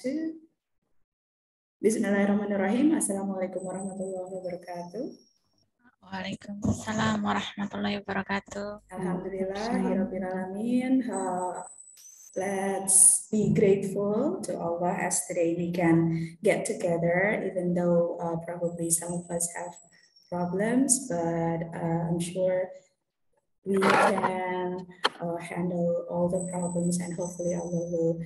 2. Bismillahirrahmanirrahim. Assalamualaikum warahmatullahi wabarakatuh. Waalaikumsalam warahmatullahi wabarakatuh. Alhamdulillahirabbil alamin. Let's be grateful to Allah as today we can get together, even though probably some of us have problems, but I'm sure we can handle all the problems, and hopefully Allah will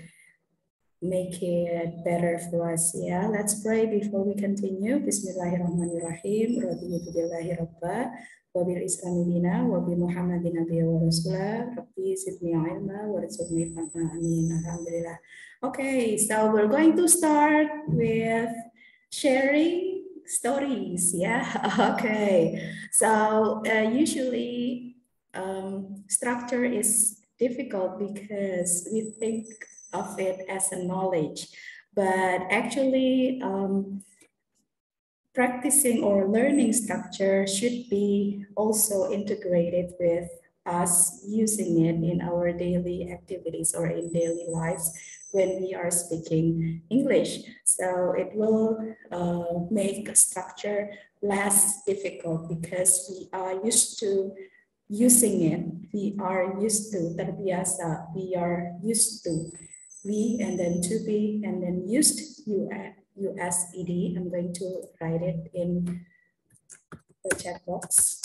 make it better for us. Yeah, let's pray before we continue. Bismillahirrahmanirrahim. Raditu billahi rabba wa bil islami dina wa bi Muhammadin nabiyya wa rasulah. Rabbi zidni ilma warzuqni fahma. Amin. Alhamdulillah. Okay, so we're going to start with sharing stories. Yeah. Okay. So usually structure is difficult because we think of it as a knowledge, but actually practicing or learning structure should be also integrated with us using it in our daily activities or in daily lives when we are speaking English. So it will make structure less difficult because we are used to using it. We are used to terbiasa. We are used to we and then to be and then used USED. I'm going to write it in the chat box.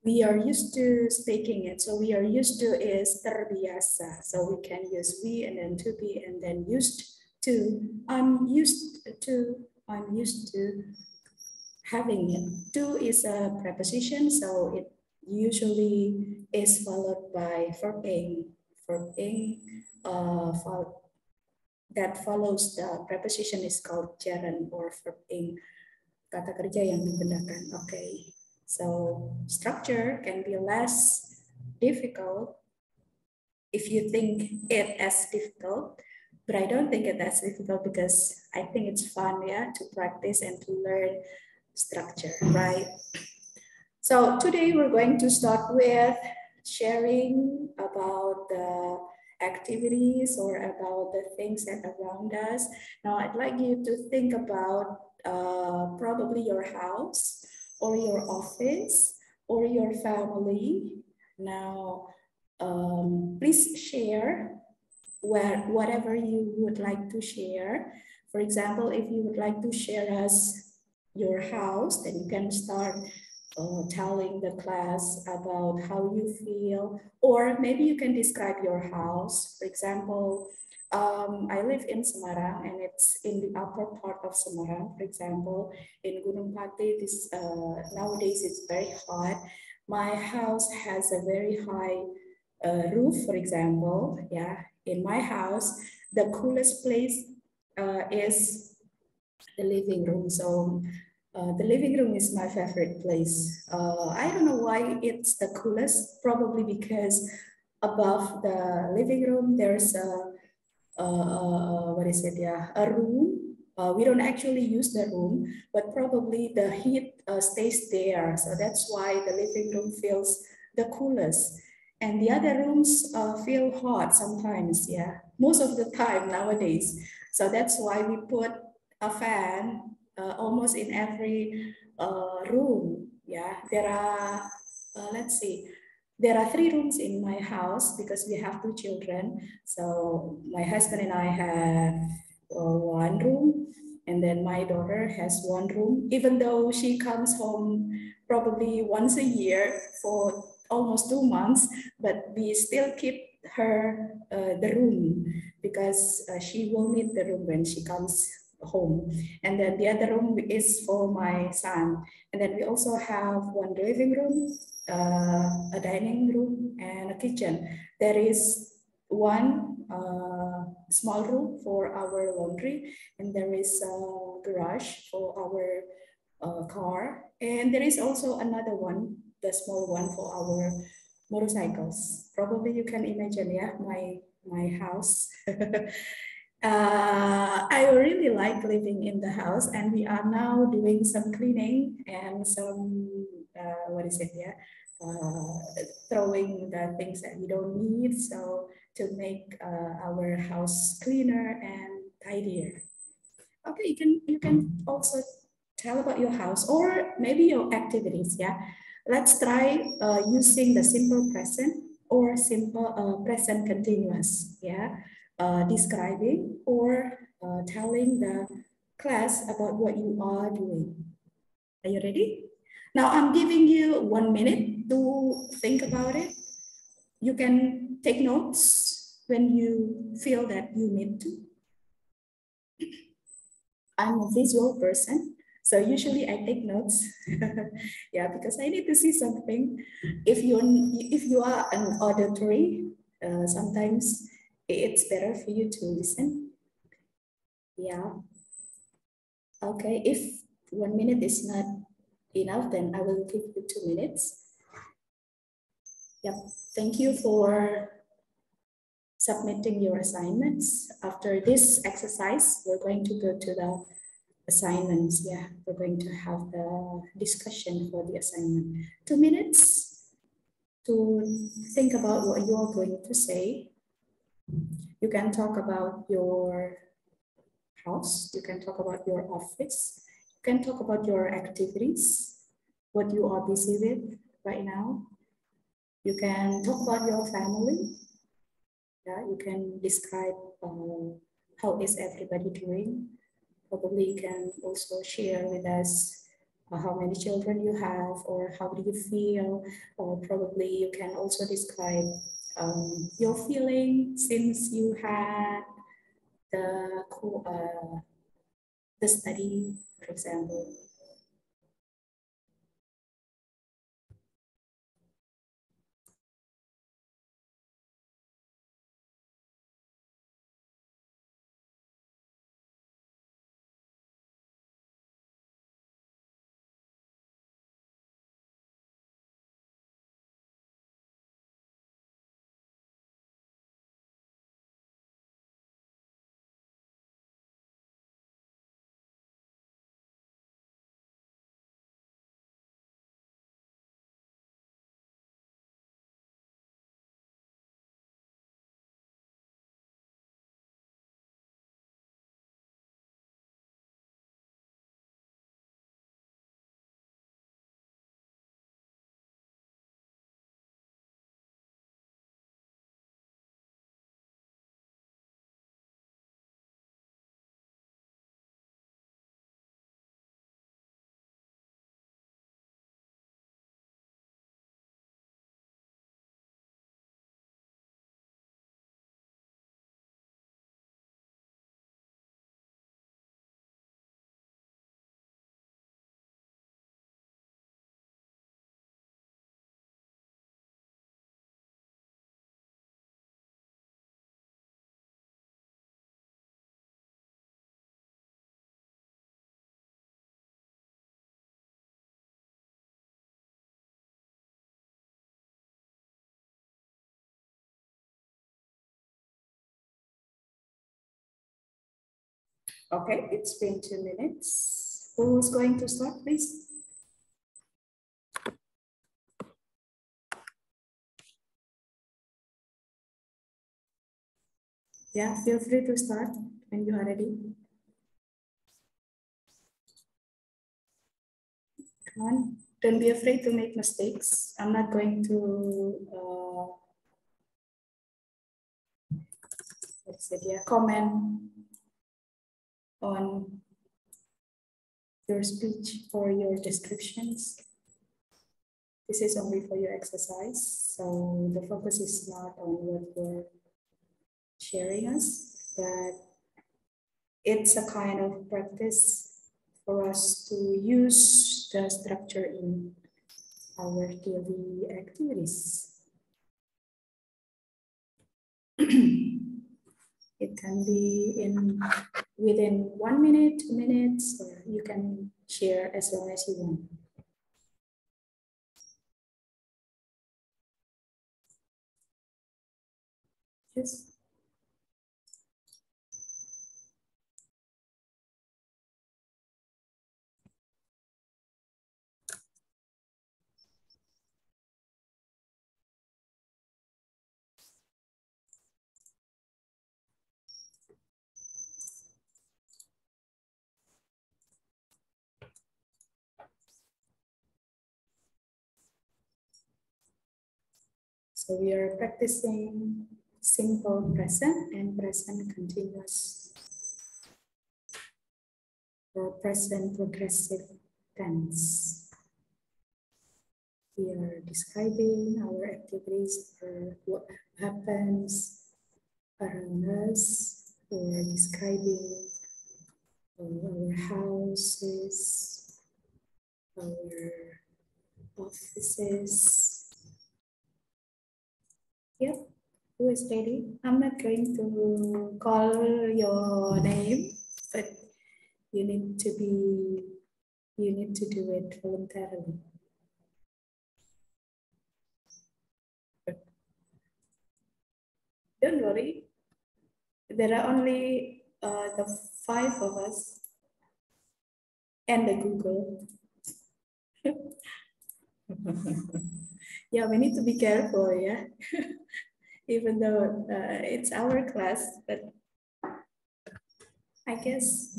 We are used to speaking it. So we are used to is terbiasa. So we can use we and then to be and then used to. I'm used to having it. To is a preposition, so it usually is followed by verb ing. Verb ing that follows the preposition is called gerund or verb ing. Kata kerja yang digunakan. Okay. So structure can be less difficult if you think it as difficult, but I don't think it as difficult because I think it's fun, yeah, to practice and to learn structure, right? So today we're going to start with sharing about the activities or about the things that are around us. Now I'd like you to think about probably your house or your office or your family. Now please share whatever you would like to share. For example, if you would like to share us your house, then you can start telling the class about how you feel, or maybe you can describe your house. For example, I live in Semarang and it's in the upper part of Semarang. For example, in Gunung Pati, nowadays it's very hot. My house has a very high roof, for example. Yeah, in my house, the coolest place is the living room. So the living room is my favorite place. I don't know why it's the coolest, probably because above the living room, there's what is it? Yeah, a room. We don't actually use the room, but probably the heat stays there. So that's why the living room feels the coolest. And the other rooms feel hot sometimes, yeah, most of the time nowadays. So that's why we put a fan almost in every room. Yeah, there are, let's see, there are 3 rooms in my house because we have 2 children. So my husband and I have 1 room, and then my daughter has 1 room, even though she comes home probably once a year for almost 2 months, but we still keep her the room because she will need the room when she comes home. And then the other room is for my son. And then we also have 1 living room, a dining room, and a kitchen. There is 1 small room for our laundry, and there is a garage for our car. And there is also another one, the small one for our motorcycles. Probably you can imagine, yeah, my house. I really like living in the house, and we are now doing some cleaning and some what is it? Yeah, throwing the things that we don't need, so to make our house cleaner and tidier. Okay, you can also tell about your house or maybe your activities. Yeah, let's try using the simple present or simple present continuous. Yeah, describing or telling the class about what you are doing. Are you ready? Now I'm giving you 1 minute to think about it. You can take notes when you feel that you need to. I'm a visual person, so usually I take notes. Yeah, because I need to see something. If you are an auditory, sometimes it's better for you to listen. Yeah. Okay. If 1 minute is not enough, then I will give you 2 minutes. Yep. Thank you for submitting your assignments. After this exercise, we're going to go to the assignments. Yeah, we're going to have the discussion for the assignment. 2 minutes to think about what you are going to say. You can talk about your house, you can talk about your office, you can talk about your activities, what you are busy with right now. You can talk about your family. Yeah, you can describe how is everybody doing. Probably you can also share with us how many children you have or how do you feel, or probably you can also describe your feeling since you had the the study, for example. Okay, it's been 2 minutes. Who's going to start, please? Yeah, feel free to start when you are ready. Come on, don't be afraid to make mistakes. I'm not going to comment on your speech or your descriptions. This is only for your exercise. So the focus is not on what you're sharing us, but it's a kind of practice for us to use the structure in our daily activities. It can be in within 1 minute, 2 minutes, or you can share as long as you want. Yes. So we are practicing simple present and present continuous or present progressive tense. We are describing our activities or what happens around us. We are describing our houses, our offices. Yep, who is ready? I'm not going to call your name, but you need to do it voluntarily. Don't worry. There are only the 5 of us and the Google. Yeah, we need to be careful, yeah. Even though it's our class, but I guess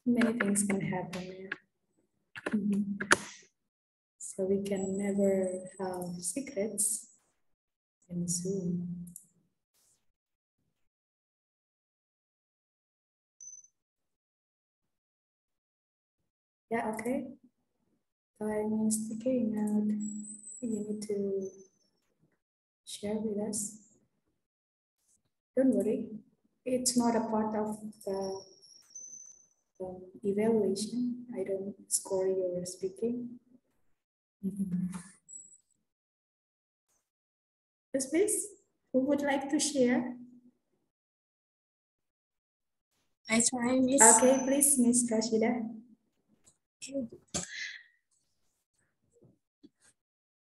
many things can happen. Yeah. So we can never have secrets in Zoom. Yeah, okay. Time is ticking out. You need to share with us. Don't worry. It's not a part of the evaluation. I don't score your speaking. Yes, please. Who would like to share? I try, Miss. Okay, please, Miss Rashida.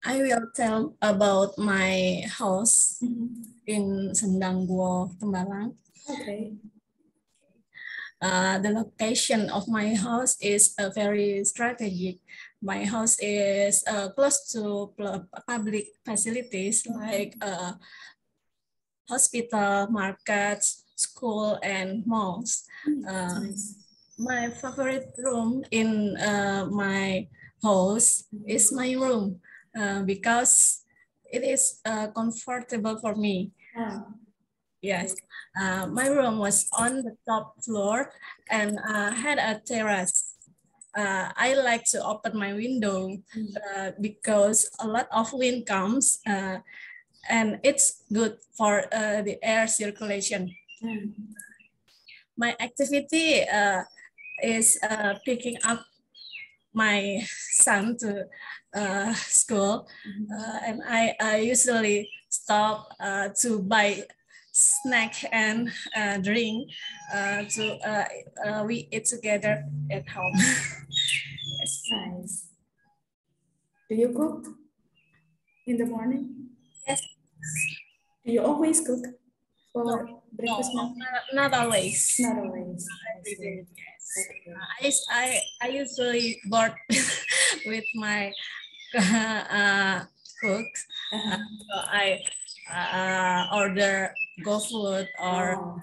I will tell about my house in Sendangguo, Tembalang. Okay. The location of my house is very strategic. My house is close to public facilities like hospital, markets, school, and malls. Nice. My favorite room in my house is my room because it is comfortable for me. Yes, my room was on the top floor and had a terrace. I like to open my window because a lot of wind comes and it's good for the air circulation. My activity is picking up my son to school, and I usually stop to buy snack and drink we eat together at home. Yes. Nice. Do you cook in the morning? Yes. Do you always cook for breakfast? No, not always. Not always. Every day, yes. Okay. I usually bored with my cooks. So I order GoFood or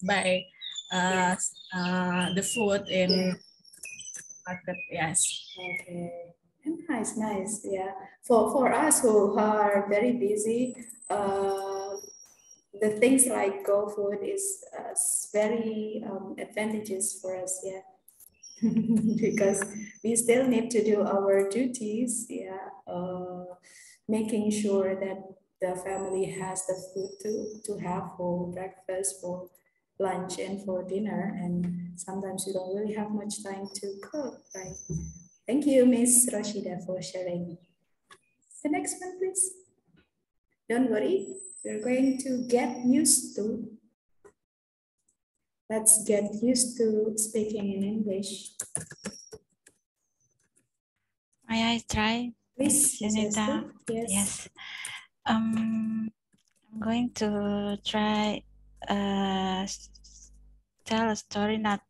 buy the food in market. Yes. Okay. Nice, nice. Yeah. For us who are very busy, the things like GoFood is very advantageous for us. Yeah. Because we still need to do our duties, yeah, making sure that the family has the food to have for breakfast, for lunch, and for dinner. And sometimes you don't really have much time to cook, right? Thank you, Miss Rashida, for sharing. The next one, please. Don't worry, we're going to get used to. Let's get used to speaking in English. May I try? Please, Sunita. Yes. I'm going to try tell a story not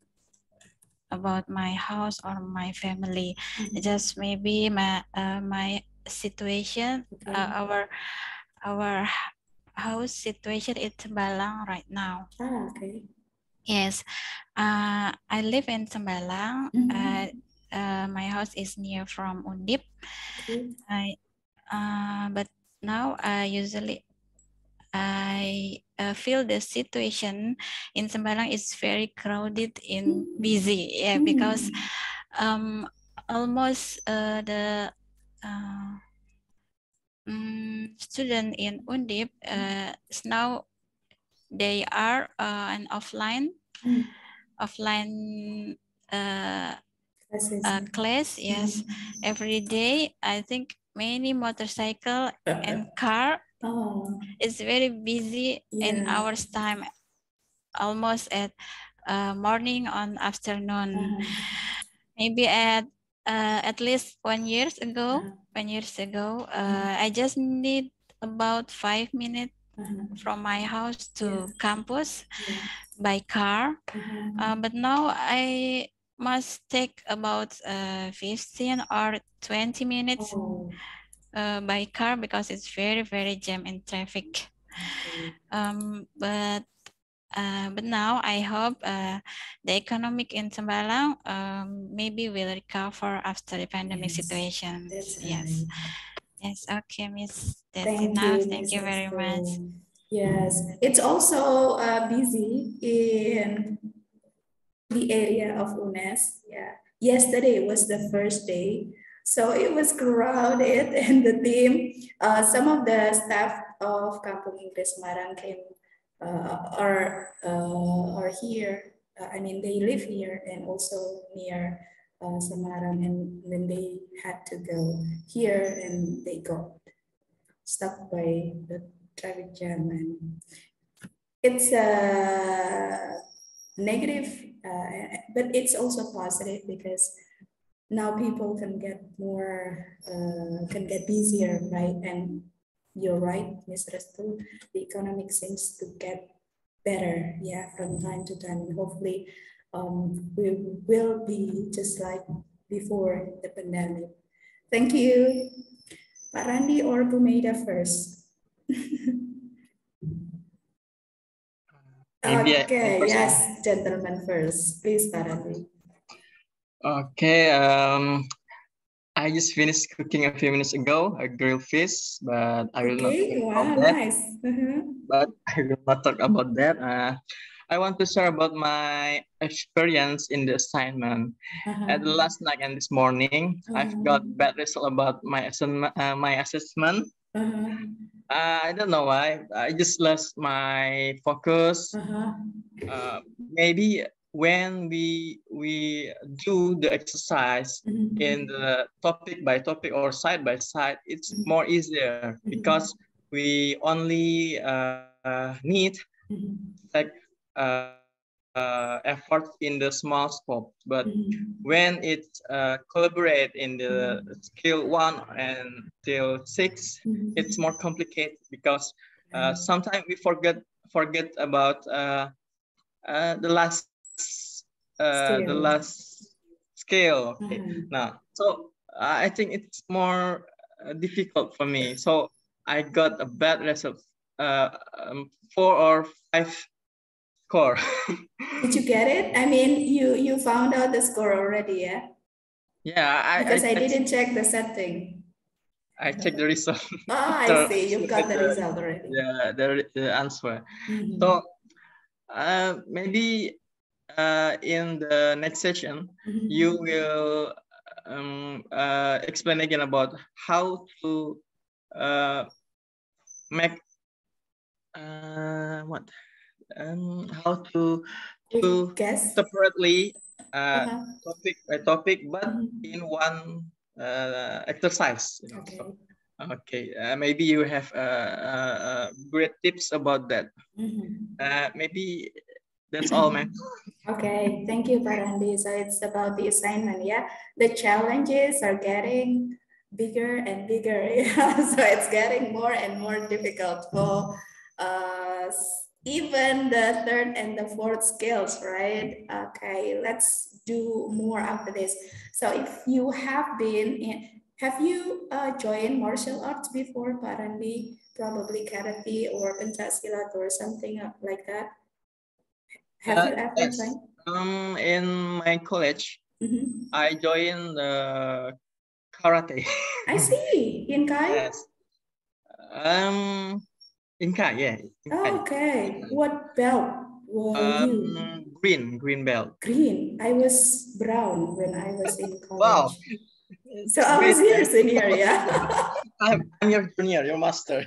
about my house or my family. Just maybe my situation, our house situation in Tembalang right now. Okay. Yes, I live in Tembalang. My house is near from Undip. Okay. But now usually I feel the situation in Sembarang is very crowded and busy. Yeah, because almost the student in Undip now they are an offline class. Yes, every day I think many motorcycle and car is very busy in hours time, almost at morning on afternoon. Maybe at least 1 years ago. 1 years ago, I just need about 5 minutes from my house to campus by car. But now I must take about 15 or 20 minutes by car because it's very, very jam in traffic. But now I hope the economic in Sembalang maybe will recover after the pandemic situation. Yes. Yes. Okay, Miss. That's enough. Thank you very much. Yes, it's also busy in the area of UNES. Yeah, yesterday was the first day, so it was crowded, and the team, some of the staff of Kampung Inggris Semarang came, are here. I mean, they live here and also near Semarang, and then they had to go here, and they got stuck by the traffic jam, and it's a negative, but it's also positive because now people can get more, can get busier, right? And you're right, Ms. Restu, the economic seems to get better, yeah, from time to time. And hopefully we will be just like before the pandemic. Thank you. Pak Randi or Bu Meida first? Okay, yes, gentlemen first. Please, Pak Randi. Okay, I just finished cooking a few minutes ago, a grilled fish, but I will not talk about that. Nice. But I will not talk about that. I want to share about my experience in the assignment. At the last night and this morning, I've got bad result about my assessment. I don't know why. I just lost my focus. Maybe when we do the exercise in the topic by topic or side by side, it's more easier because we only need like effort in the small scope. But when it's collaborate in the skill 1 until 6, it's more complicated because sometimes we forget about the last scale. Okay. Now, so I think it's more difficult for me. So I got a bad result, 4 or 5 score. Did you get it? I mean, you found out the score already, yeah? Yeah, because I didn't check the setting. I checked the result. I see. You got the result already. Yeah, the answer. So maybe in the next session, you will explain again about how to make how to separately topic by topic, but in one exercise. You know? Okay. So, okay. Maybe you have great tips about that. Maybe that's all, man. Okay, thank you, Pak Randi. So it's about the assignment, yeah? The challenges are getting bigger and bigger, yeah? So it's getting more and more difficult for even the third and the fourth skills, right? Okay, let's do more after this. So if you have you joined martial arts before, Pak Randi? Probably karate or pencaksilat or something like that? Have you ever joined? In my college, I joined karate. I see. In Kai? Yes. Inca, yeah. Inca. Okay. What belt were you? Green belt. Green. I was brown when I was in Wow. college. So I was your senior, yeah. I'm your junior, your master.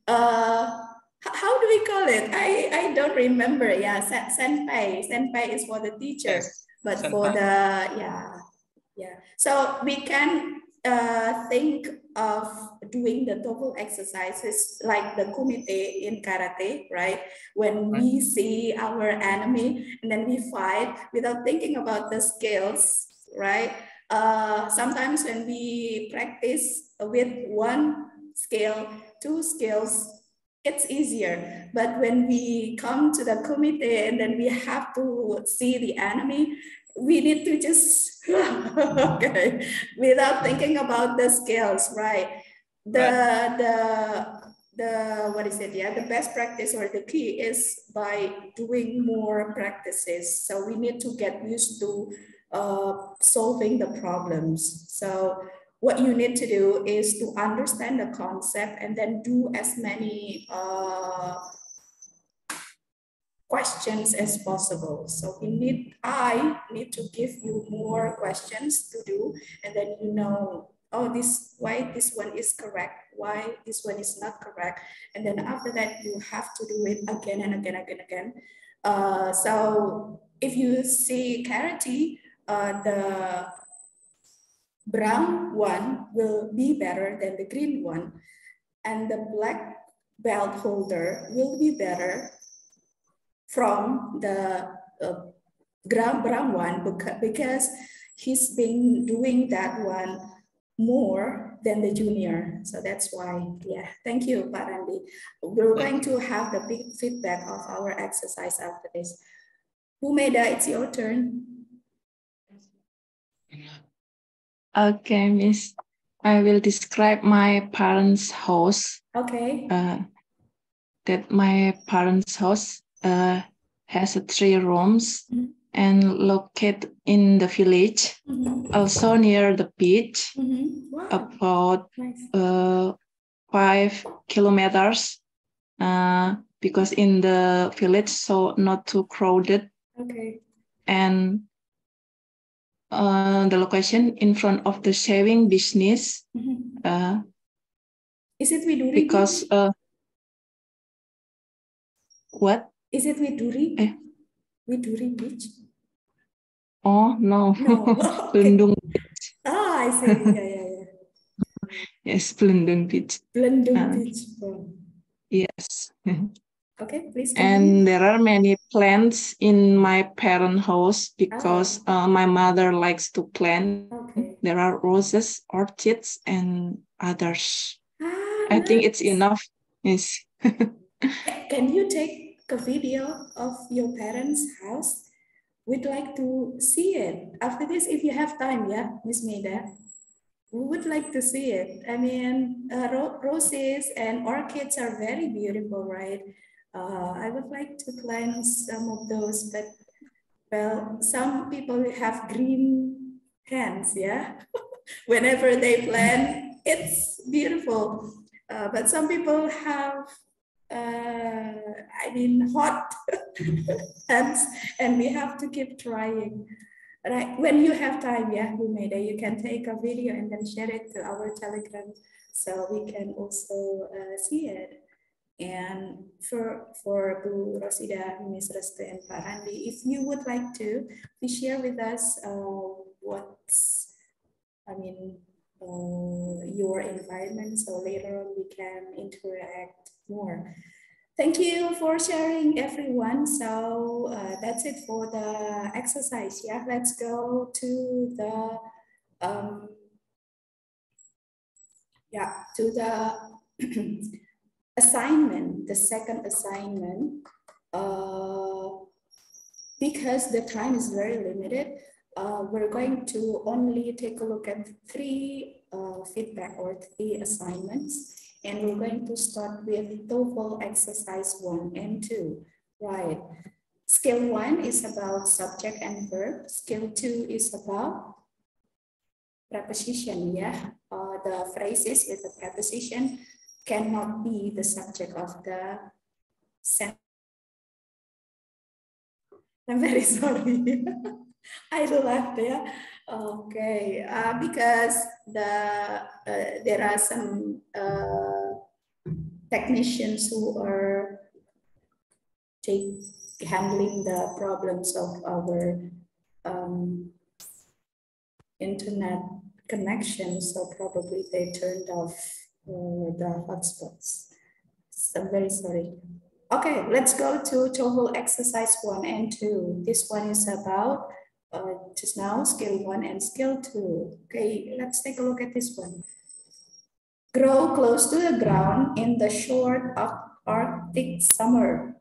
How do we call it? I don't remember. Yeah, senpai. Senpai is for the teacher, Yes, but senpai. for the yeah. So we can think of doing the TOEFL exercises like the kumite in karate, right? When we see our enemy and then we fight without thinking about the skills, right? Sometimes when we practice with one skill, two skills, it's easier. But when we come to the kumite and then we have to see the enemy, we need to just okay, without thinking about the skills, right? The what is it? Yeah, the best practice or the key is by doing more practices. So we need to get used to solving the problems. So what you need to do is to understand the concept and then do as many questions as possible. So I need to give you more questions to do, and then you know, oh, why this one is correct, why this one is not correct, and then after that you have to do it again and again, again. So if you see karate, the brown one will be better than the green one, and the black belt holder will be better from the brown one because he's been doing that one more than the junior. So that's why, yeah. Thank you, Pak Randi. We're going to have the big feedback of our exercise after this. Humeda, it's your turn. Okay, Miss. I will describe my parents' house. Okay. That my parents' house has 3 rooms and located in the village, also near the beach, Wow. about Nice. 5 kilometers, because in the village, so not too crowded. Okay. And the location in front of the shaving business. Is it Widuri? Because what? Is it Widuri? Widuri Beach? Oh no. No. Blendung. I see. Yeah. Yes, Blendung Beach. Blendung Beach. Yes. Okay, please continue. And there are many plants in my parent house because my mother likes to plant. Okay. There are roses, orchids, and others. I Nice. think it's enough. Yes. Can you take a video of your parents' house? We'd like to see it. After this, if you have time, yeah, Miss Maida, we would like to see it. I mean, roses and orchids are very beautiful, right? I would like to plant some of those, but well, some people have green hands, yeah. Whenever they plant, it's beautiful. But some people have, hot hands, and we have to keep trying. Right, when you have time, yeah, Humeda, you can take a video and then share it to our Telegram so we can also see it. And for Bu Rosida, Ms. Restu, and Pak Randi, if you would like to, please share with us your environment, so later on we can interact more. Thank you for sharing, everyone. So that's it for the exercise. Yeah, let's go to the assignment, the second assignment. Because the time is very limited, we're going to only take a look at 3 feedback or 3 assignments. And we're going to start with TOEFL exercise 1 and 2, right? Skill 1 is about subject and verb. Skill 2 is about preposition, yeah. The phrases with the preposition cannot be the subject of the sentence. I'm very sorry. I laughed, yeah. Okay, because there are some technicians who are handling the problems of our internet connection, so probably they turned off the hotspots. So I'm very sorry. Okay, let's go to TOEFL exercise 1 and 2. This one is about just now skill 1 and skill 2. Okay, let's take a look at this one. Grow close to the ground in the short Arctic summer.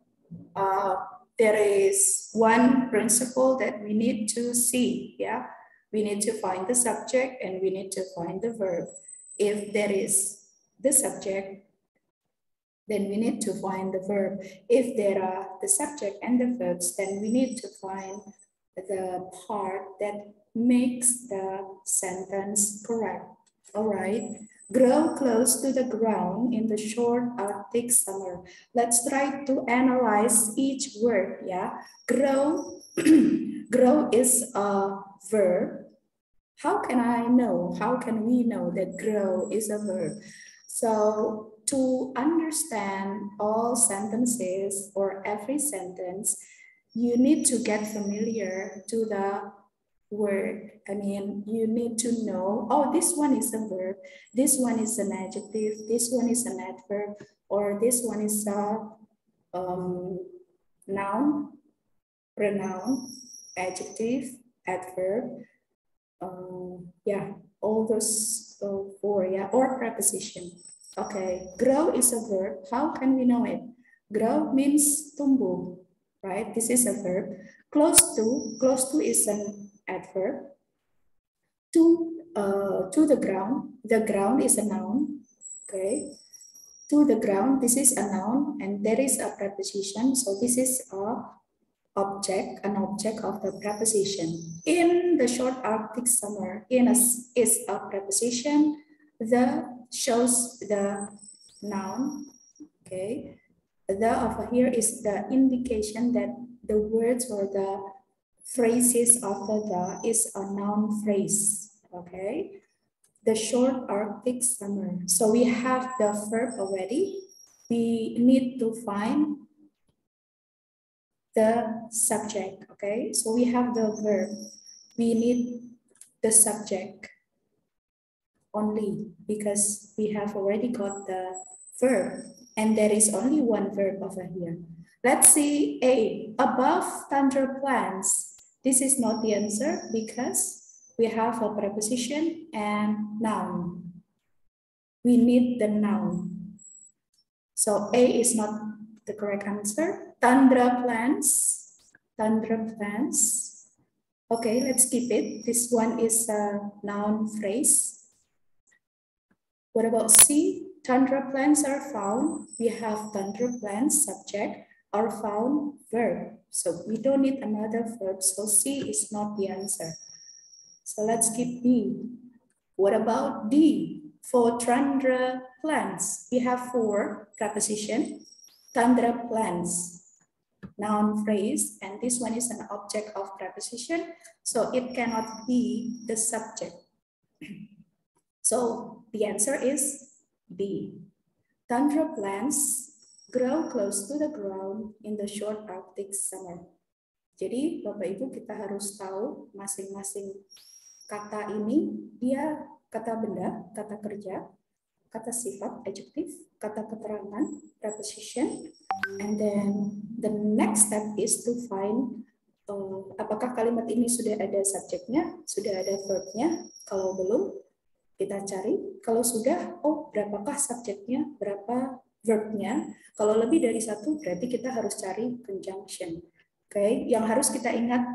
There is one principle that we need to see, yeah? We need to find the subject and we need to find the verb. If there is the subject, then we need to find the verb. If there are the subject and the verbs, then we need to find the part that makes the sentence correct. All right. Grow close to the ground in the short Arctic summer. Let's try to analyze each word. Yeah. Grow. Grow is a verb. How can I know? How can we know that grow is a verb? So to understand all sentences or every sentence, you need to get familiar to the word. I mean, you need to know, oh, this one is a verb, this one is an adjective, this one is an adverb, or this one is a noun, pronoun, adjective, adverb. Yeah, all those four, yeah, or preposition. Okay, grow is a verb. How can we know it? Grow means tumbuh, right? This is a verb. Close to is an adverb. To the ground is a noun. Okay, to the ground, this is a noun, and there is a preposition. So this is a object, an object of the preposition. In the short Arctic summer, in is a preposition. The shows the noun. Okay, the over here is the indication that the words or the phrases after the is a noun phrase. Okay, the short Arctic summer. So we have the verb already. We need to find the subject, okay? So we have the verb. We need the subject only because we have already got the verb and there is only one verb over here. Let's see A, above tundra plants. This is not the answer because we have a preposition and noun. We need the noun. So A is not the correct answer. Tundra plants. Tundra plants. Okay, let's keep it. This one is a noun phrase. What about C? Tundra plants are found. We have tundra plants, subject, are found, verb. So we don't need another verb. So C is not the answer. So let's keep B. What about D? For tundra plants, we have four preposition. Tundra plants, noun phrase, and this one is an object of preposition, so it cannot be the subject. So the answer is B. Tundra plants grow close to the ground in the short Arctic summer. Jadi Bapak Ibu kita harus tahu masing-masing kata ini, dia kata benda, kata kerja, kata sifat, adjective, kata keterangan, preposition, and then the next step is to find apakah kalimat ini sudah ada subjeknya, sudah ada verbnya. Kalau belum, kita cari. Kalau sudah, oh berapakah subjeknya, berapa verbnya. Kalau lebih dari satu, berarti kita harus cari conjunction. Oke, yang harus kita ingat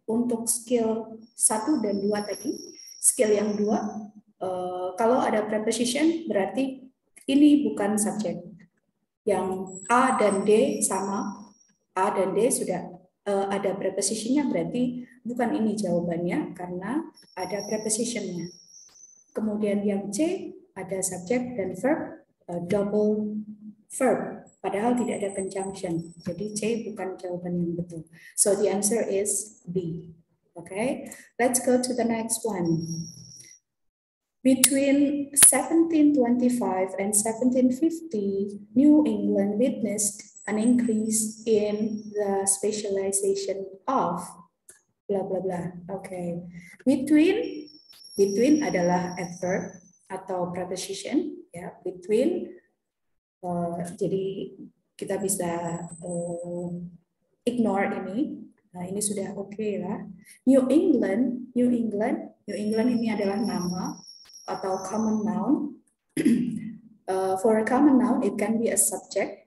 untuk skill 1 dan 2 tadi, skill yang 2, kalau ada preposition berarti ini bukan subjek. Yang A dan D sama, A dan D sudah ada prepositionnya berarti bukan ini jawabannya karena ada prepositionnya. Kemudian yang C ada subject dan verb, double verb. Padahal tidak ada conjunction. Jadi C bukan jawaban yang betul. So the answer is B. Okay, let's go to the next one. Between 1725 and 1750, New England witnessed an increase in the specialization of blah blah blah. Okay, between adalah adverb atau preposition ya, between. Jadi kita bisa ignore ini. Nah, ini sudah oke lah. New England ini adalah nama atau common noun. For a common noun, it can be a subject.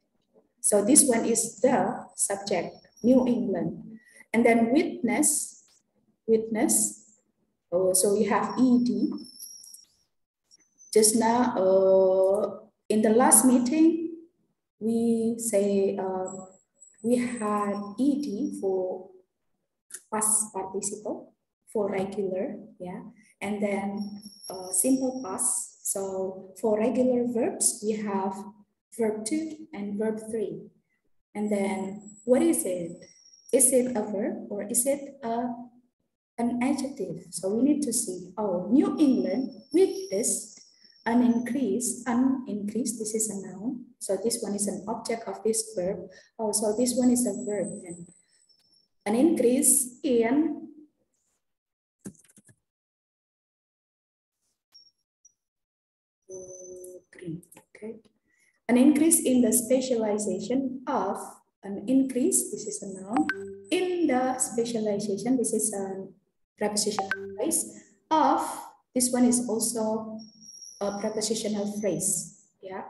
So this one is the subject, New England. And then witness. So we have ed. Just now, in the last meeting, we say we had ed for past participle, for regular, yeah, and then simple past. So for regular verbs, we have verb 2 and verb 3. And then what is it? Is it a verb or is it an adjective? So we need to see, oh, New England witnessed an increase, this is a noun. So this one is an object of this verb. Oh, so this one is a verb. And an increase in okay. An increase in the specialization of, an increase, this is a noun, in the specialization, this is a prepositional phrase, of, this one is also a prepositional phrase, ya.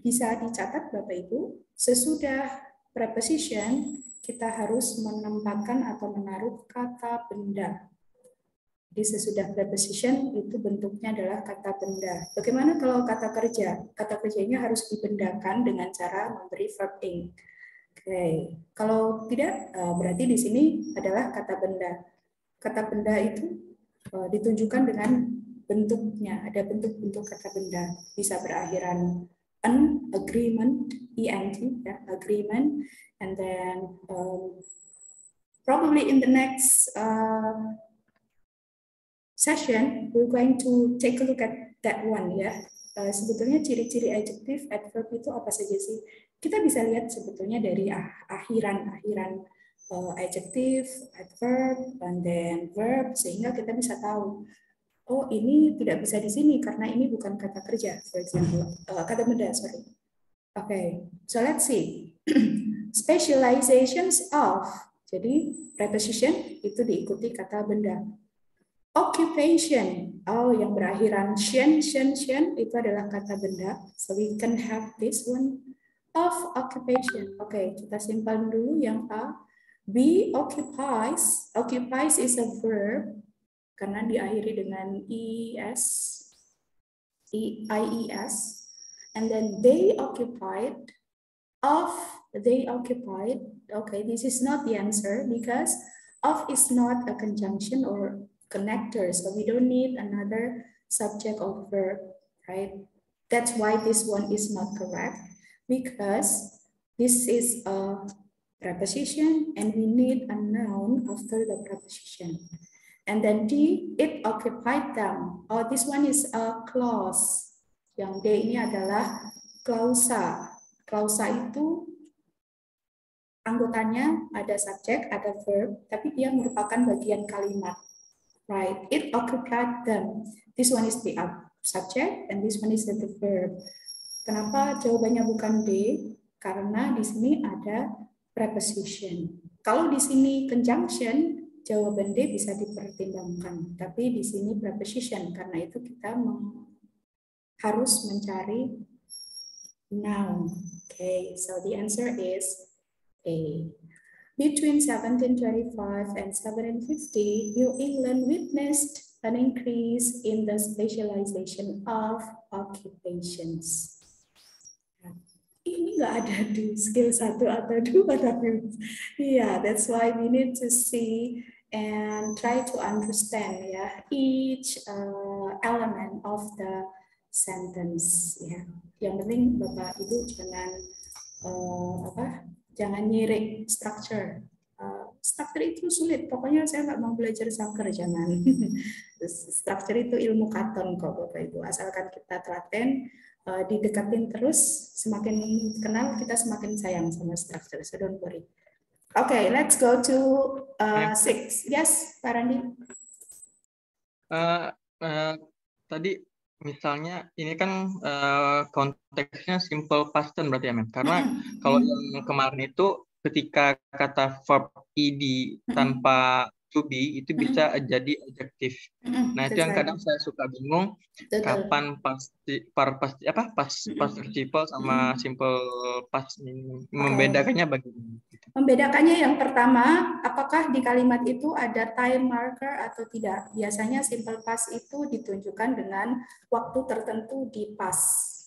Bisa dicatat Bapak Ibu, sesudah preposition kita harus menempatkan atau menaruh kata benda. Jadi sesudah preposition itu bentuknya adalah kata benda. Bagaimana kalau kata kerja? Kata kerjanya harus dibendakan dengan cara memberi verb ing. Oke, kalau tidak berarti di sini adalah kata benda. Kata benda itu ditunjukkan dengan bentuknya, ada bentuk-bentuk kata benda, bisa berakhiran an, agreement, ent, ya, agreement, and then probably in the next session we're going to take a look at that one ya. Sebetulnya ciri-ciri adjective, adverb itu apa saja sih? Kita bisa lihat sebetulnya dari akhiran adjective, adverb, and then verb, sehingga kita bisa tahu, oh ini tidak bisa di sini karena ini bukan kata kerja, for example, kata benda, sorry. Okay, so let's see. Specializations of, jadi preposition itu diikuti kata benda. Occupation, oh yang berakhiran shen itu adalah kata benda, so we can have this one. Of occupation, okay, kita simpan dulu yang A. Be occupies, occupies is a verb karena diakhiri dengan ies, and then they occupied, of they occupied. Okay, this is not the answer because of is not a conjunction or connector, so we don't need another subject or verb, right? That's why this one is not correct, because this is a preposition and we need a noun after the preposition. And then D, it occupied them. Oh, this one is a clause. Yang D ini adalah klausa. Klausa itu anggotanya ada subjek, ada verb, tapi dia merupakan bagian kalimat. Right, it occupied them. This one is the subject and this one is the verb. Kenapa jawabannya bukan D? Karena di sini ada preposition. Kalau di sini conjunction, jawaban D bisa dipertimbangkan. Tapi di sini preposition, karena itu kita harus mencari noun. Okay, so the answer is A. Between 1725 and 1750, New England witnessed an increase in the specialization of occupations. Ini nggak ada di skill 1 atau 2, tapi yeah, that's why we need to see and try to understand ya each element of the sentence ya. Yang penting Bapak Ibu jangan nyirik structure. Struktur itu sulit, pokoknya saya nggak mau belajar soccer, jangan. Struktur itu ilmu katon kok Bapak Ibu, asalkan kita telaten, didekatin terus, semakin kenal kita semakin sayang sama struktur, so don't worry. Okay, let's go to 6. Yes, Pak Randi. Tadi misalnya ini kan konteksnya simple past tense berarti ya, Mem. Karena kalau yang kemarin itu ketika kata verb ed tanpa to be itu bisa jadi adjektif. Nah, itu yang kadang saya suka bingung kapan past participle sama simple past ini membedakannya bagaimana? Membedakannya yang pertama, apakah di kalimat itu ada time marker atau tidak? Biasanya simple past itu ditunjukkan dengan waktu tertentu di past.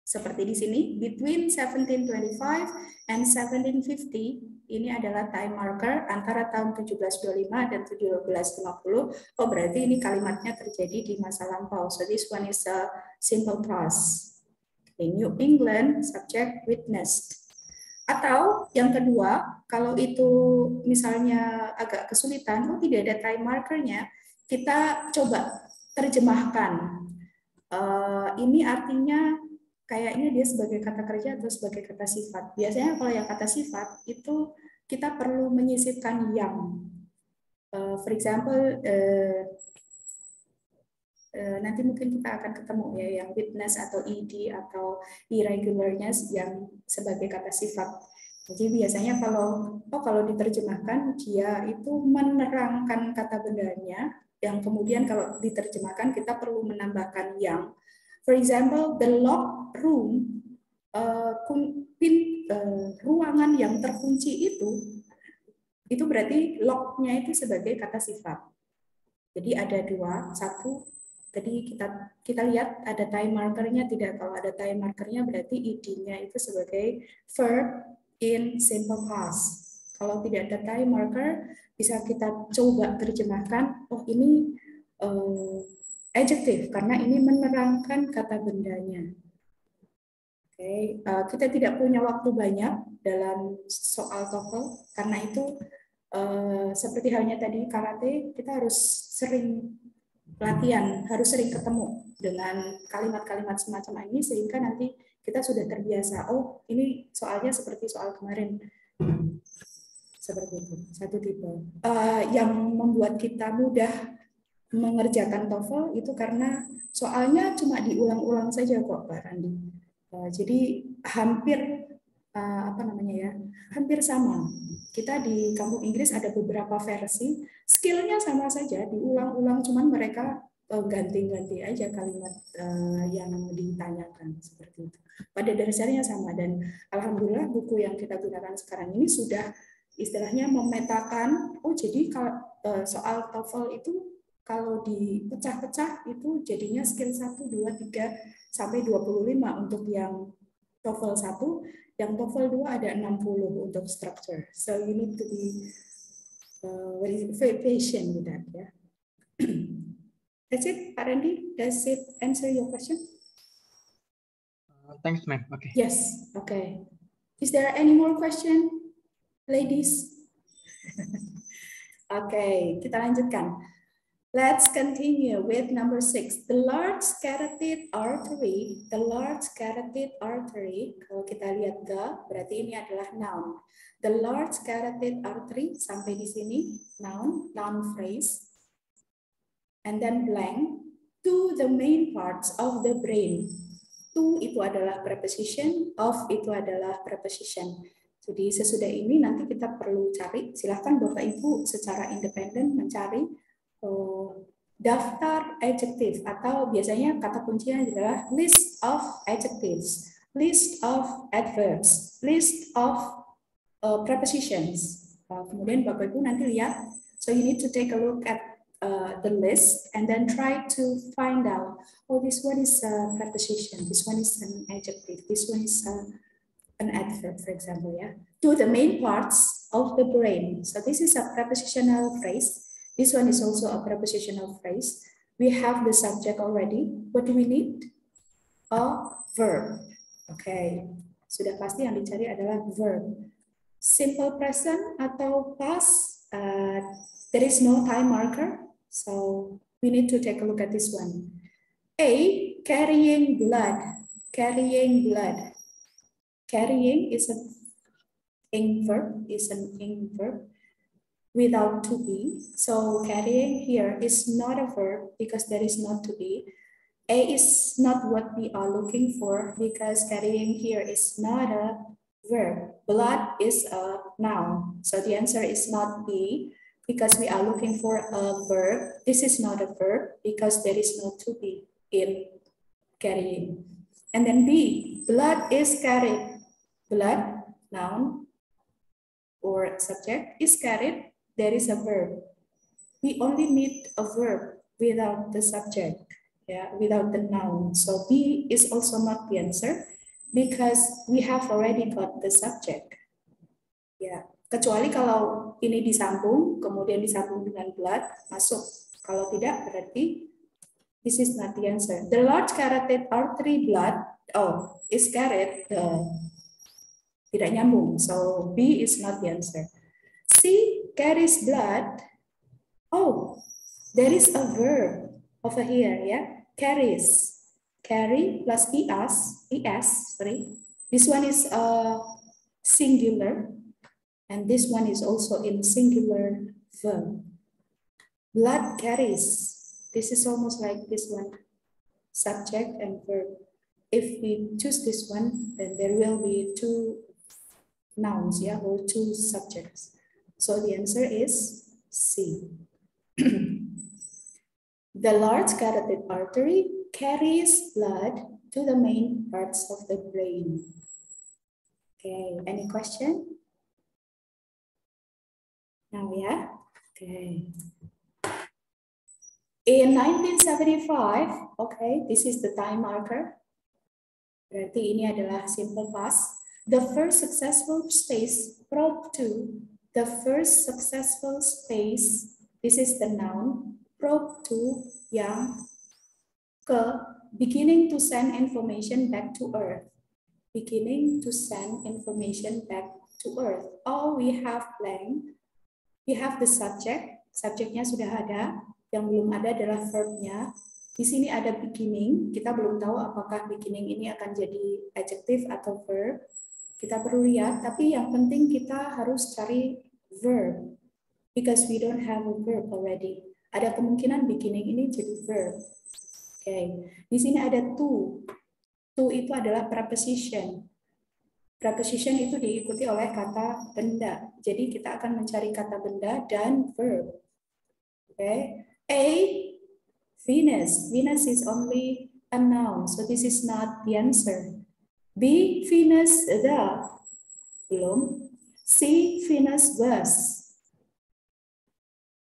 Seperti di sini, between 1725 and 1750, ini adalah time marker antara tahun 1725 dan 1750. Oh, berarti ini kalimatnya terjadi di masa lampau. So this one is a simple past. In New England, subject witnessed. Atau yang kedua, kalau itu misalnya agak kesulitan, oh tidak ada time markernya, kita coba terjemahkan. Ini artinya kayaknya dia sebagai kata kerja atau sebagai kata sifat. Biasanya kalau yang kata sifat itu kita perlu menyisipkan yang. For example, nanti mungkin kita akan ketemu ya yang witness atau ed atau irregularness yang sebagai kata sifat. Jadi biasanya kalau diterjemahkan dia itu menerangkan kata bendanya, yang kemudian kalau diterjemahkan kita perlu menambahkan yang. For example, the locked room, ruangan yang terkunci itu berarti lock-nya itu sebagai kata sifat. Jadi ada dua, satu tadi kita lihat ada time markernya tidak. Kalau ada time markernya berarti id-nya itu sebagai verb in simple past. Kalau tidak ada time marker bisa kita coba terjemahkan. Oh ini adjective karena ini menerangkan kata bendanya. Oke, kita tidak punya waktu banyak dalam soal TOEFL karena itu seperti halnya tadi karate, kita harus sering latihan, harus sering ketemu dengan kalimat-kalimat semacam ini sehingga nanti kita sudah terbiasa. Oh, ini soalnya seperti soal kemarin. Seperti itu, satu tipe. Yang membuat kita mudah mengerjakan TOEFL itu karena soalnya cuma diulang-ulang saja kok, Pak Randi. Jadi hampir hampir sama. Kita di kampung Inggris ada beberapa versi, skillnya sama saja, diulang-ulang, cuman mereka ganti-ganti aja kalimat yang ditanyakan seperti itu. Pada dasarnya sama dan alhamdulillah buku yang kita gunakan sekarang ini sudah istilahnya memetakan. Oh jadi kalau soal TOEFL itu kalau dipecah-pecah itu jadinya skill 1, 2, 3 sampai 25 untuk yang TOEFL 1, yang TOEFL 2 ada 60 untuk structure. So you need to be very patient with that. Ya. That's it, Pak Randy. Does it answer your question? Thanks, ma'am. Okay. Yes. Okay. Is there any more question, ladies? Okay, kita lanjutkan. Let's continue with number 6. The large carotid artery. The large carotid artery. Kalau kita lihat berarti ini adalah noun. The large carotid artery sampai di sini noun phrase. And then blank to the main parts of the brain. To itu adalah preposition, of itu adalah preposition. Jadi sesudah ini nanti kita perlu cari. Silahkan Bapak Ibu secara independen mencari daftar adjective atau biasanya kata kuncinya adalah list of adjectives, list of adverbs, list of prepositions. Kemudian Bapak Ibu nanti lihat, so you need to take a look at the list and then try to find out, oh this one is a preposition, this one is an adjective, this one is a an adverb, for example, yeah, to the main parts of the brain. So this is a prepositional phrase. This one is also a prepositional phrase. We have the subject already. What do we need? A verb. Okay. Sudah pasti yang dicari adalah verb. Simple present atau past. There is no time marker. So we need to take a look at this one. A, carrying blood. Carrying blood. Carrying is an ing verb, without to be. So carrying here is not a verb because there is not to be. A is not what we are looking for because carrying here is not a verb. Blood is a noun. So the answer is not B because we are looking for a verb. This is not a verb because there is no to be in carrying. And then B, blood is carried. Blood, noun or subject, is carried. There is a verb. We only need a verb without the subject. Yeah, without the noun. So B is also not the answer because we have already got the subject. Ya, kecuali kalau ini disambung, kemudian disambung dengan blood, masuk. Kalau tidak, berarti this is not the answer. The large carotid artery blood, is carried. Tidak nyambung. So B is not the answer. C carries blood. Oh, there is a verb over here, yeah. Carries. Carry plus es, sorry. This one is singular. And this one is also in singular verb. Blood carries. This is almost like this one. Subject and verb. If we choose this one, then there will be two nouns, yeah, or two subjects. So the answer is C. The large carotid artery carries blood to the main parts of the brain. Okay, any question? Now, yeah? Okay. In 1975, okay, this is the time marker. Berarti ini adalah simple past. The first successful space probe to, the first successful space, this is the noun, probe to yang ke, beginning to send information back to Earth. Beginning to send information back to Earth. Oh, we have blank. We have the subject. Subjeknya sudah ada. Yang belum ada adalah verbnya. Di sini ada beginning. Kita belum tahu apakah beginning ini akan jadi adjective atau verb. Kita perlu lihat. Tapi yang penting kita harus cari verb. Because we don't have a verb already. Ada kemungkinan beginning ini jadi verb. Oke. Di sini ada to. To itu adalah preposition. Preposition itu diikuti oleh kata benda. Jadi kita akan mencari kata benda dan verb. Okay. A, Venus. Venus is only a noun, so this is not the answer. B, Venus the. Belum. C, Venus was.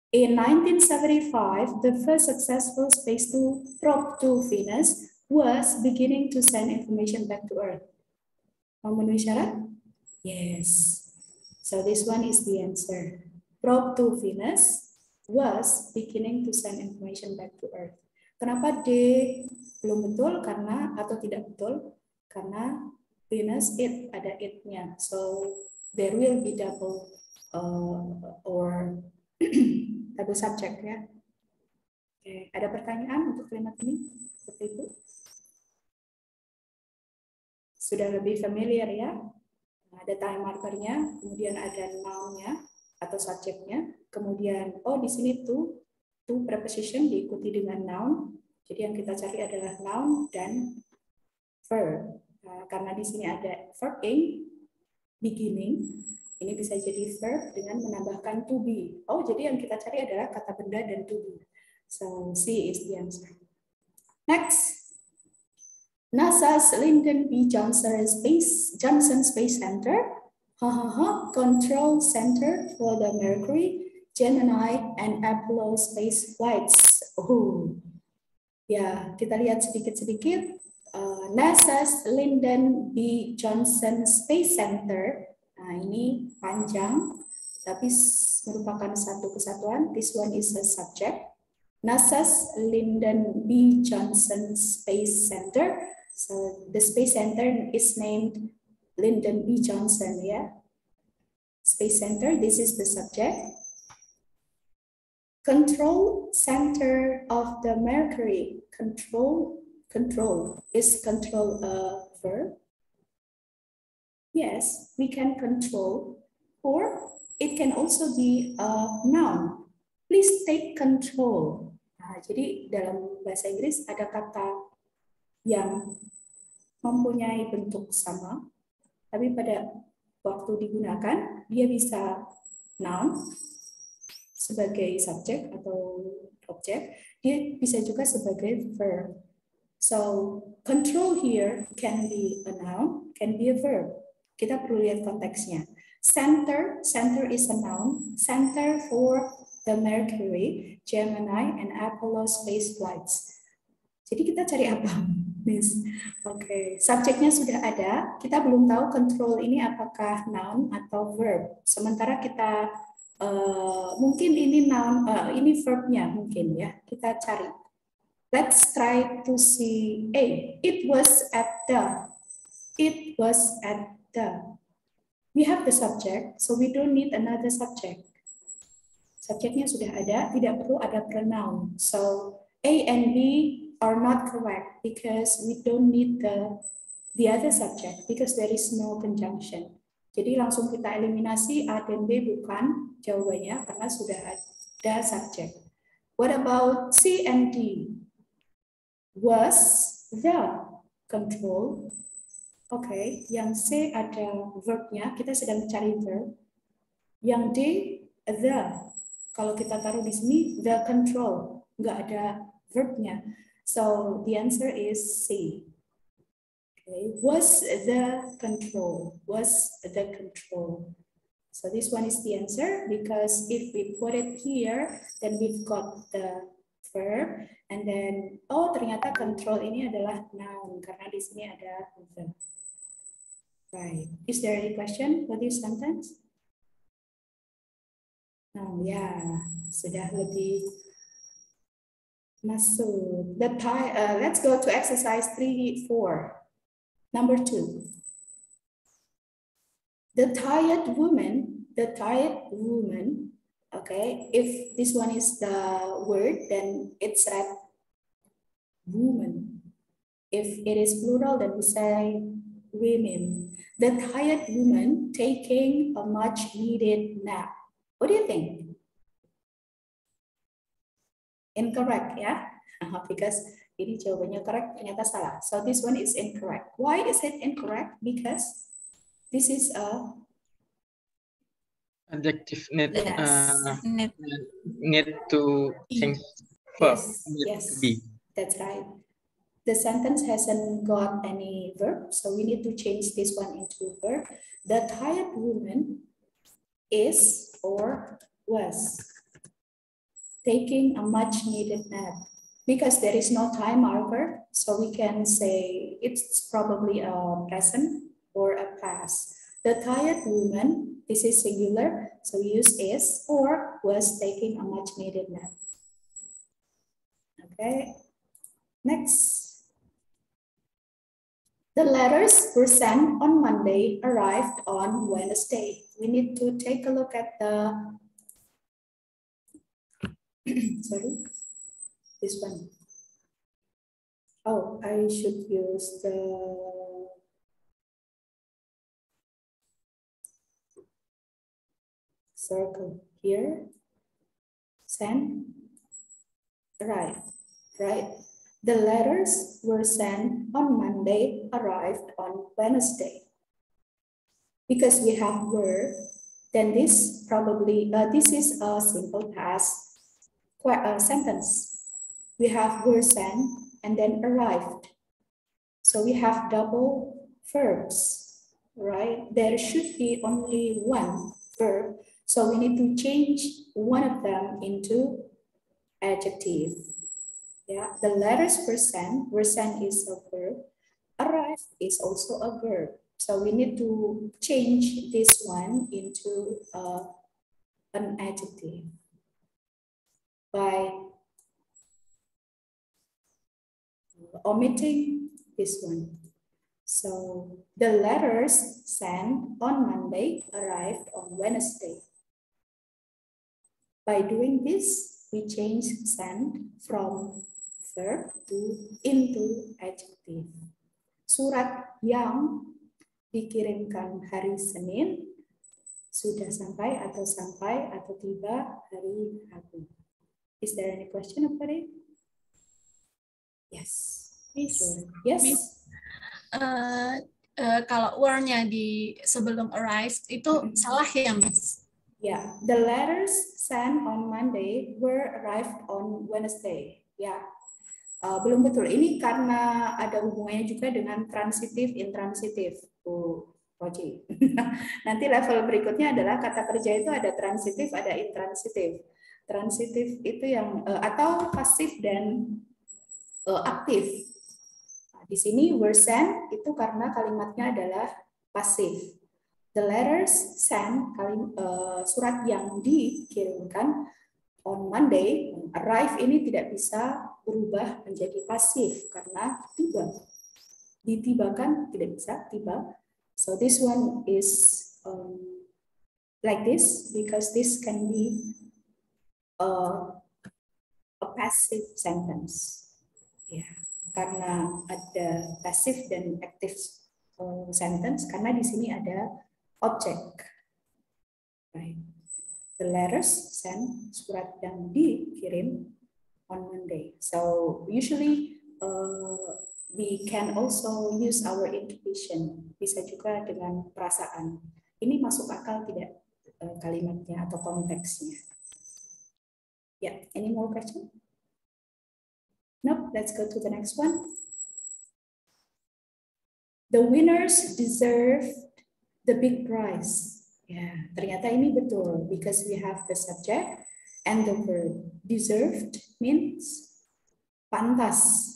In 1975, the first successful space probe to Venus was beginning to send information back to Earth. Memenuhi syarat? Yes. So this one is the answer. Probe to Venus was beginning to send information back to Earth. Kenapa D belum betul? Karena atau tidak betul? Karena Venus it ada it-nya. So there will be double or double subject ya. Oke, ada pertanyaan untuk kalimat ini? Seperti itu. Sudah lebih familiar ya. Ada time markernya, kemudian ada noun-nya atau subjeknya, kemudian di sini to preposition diikuti dengan noun. Jadi yang kita cari adalah noun dan verb. Karena di sini ada verb ing beginning, ini bisa jadi verb dengan menambahkan to be. Jadi yang kita cari adalah kata benda dan to be. So C is the answer. Next. NASA's Lyndon B. Johnson Space Center, Control Center for the Mercury, Gemini, and Apollo space flights. Ya, kita lihat sedikit-sedikit NASA's Lyndon B. Johnson Space Center. Nah, ini panjang, tapi merupakan satu kesatuan. This one is a subject. NASA's Lyndon B. Johnson Space Center. So the Space Center is named Lyndon B. Johnson, yeah. Space Center, this is the subject. Control center of the Mercury. Control. Is control a verb? Yes, we can control, or it can also be a noun. Please take control. Nah, jadi dalam bahasa Inggris ada kata yang mempunyai bentuk sama, tapi pada waktu digunakan dia bisa noun sebagai subjek atau objek, dia bisa juga sebagai verb. So control here can be a noun, can be a verb. Kita perlu lihat konteksnya. Center is a noun. Center for the Mercury, Gemini, and Apollo space flights. Jadi kita cari apa, Miss? Oke, subjeknya sudah ada. Kita belum tahu control ini apakah noun atau verb. Sementara kita mungkin ini noun, ini verbnya mungkin ya. Kita cari. Let's try to see A. It was at the. It was at the. We have the subject, so we don't need another subject. Subjeknya sudah ada, tidak perlu ada pronoun. So A and B are not correct because we don't need the other subject because there is no conjunction. Jadi langsung kita eliminasi A dan B bukan jawabannya karena sudah ada subjek. What about C and D? Was the control. Oke, yang C ada verbnya, kita sedang cari verb. Yang D, the. Kalau kita taruh di sini, the control. Nggak ada verbnya. So, the answer is C. Okay. Was the control. Was the control. So, this one is the answer because if we put it here, then we've got the verb. And then, oh ternyata control ini adalah noun karena di sini ada the. Right. Is there any question for this sentence? Oh ya, sudah lebih masuk. Let's go to exercise 3-4. Number 2. The tired woman. Okay, if this one is the word, then it's read woman. If it is plural, then we say women. The tired woman taking a much needed nap. What do you think? Incorrect, yeah? Because ini jawabannya correct, ternyata salah. So this one is incorrect. Why is it incorrect? Because this is a Adjective need, yes. need to change verb. Yes, Be. that's right. The sentence hasn't got any verb, so we need to change this one into verb. The tired woman is or was taking a much needed nap. Because there is no time marker, so we can say it's probably a present or a past. The tired woman, this is singular, so we use is or was taking a much needed nap. Okay, next. The letters were sent on Monday, arrived on Wednesday. We need to take a look at the, sorry, this one. Oh, I should use the circle here. Send, arrive, right? The letters were sent on Monday, arrived on Wednesday. Because we have were, then this probably, this is a simple past sentence. We have were sent and then arrived. So we have double verbs, right? There should be only one verb. So we need to change one of them into adjective. Yeah, the letters were sent is a verb. arrived is also a verb. So we need to change this one into an adjective by omitting this one. So the letters sent on Monday arrived on Wednesday. By doing this, we change sent from verb to into adjective. Surat yang dikirimkan hari Senin sudah sampai atau tiba hari Rabu. Is there any question about it? Yes. Yes. Miss, kalau word-nya di sebelum arrived itu salah ya, Miss? Yeah, the letters sent on Monday were arrived on Wednesday. Ya, belum betul. Ini karena ada hubungannya juga dengan transitif, intransitif. Oke. Nanti level berikutnya adalah kata kerja itu ada transitif, ada intransitif. Transitif itu yang atau pasif dan aktif. Nah, di sini were sent itu karena kalimatnya adalah pasif. The letters sent, surat yang dikirimkan on Monday, arrive ini tidak bisa berubah menjadi pasif karena tiba. Ditibakan tidak bisa tiba. So this one is like this because this can be a passive sentence. Ya, karena ada passive dan active sentence karena di sini ada object. Right. The letters sent, surat yang dikirim on Monday. So usually we can also use our intuition. Bisa juga dengan perasaan. Ini masuk akal tidak kalimatnya atau konteksnya. Yeah, any more question? Nope, let's go to the next one. The winners deserve the big prize. Ya, ternyata ini betul because we have the subject and the verb. Deserved means pantas.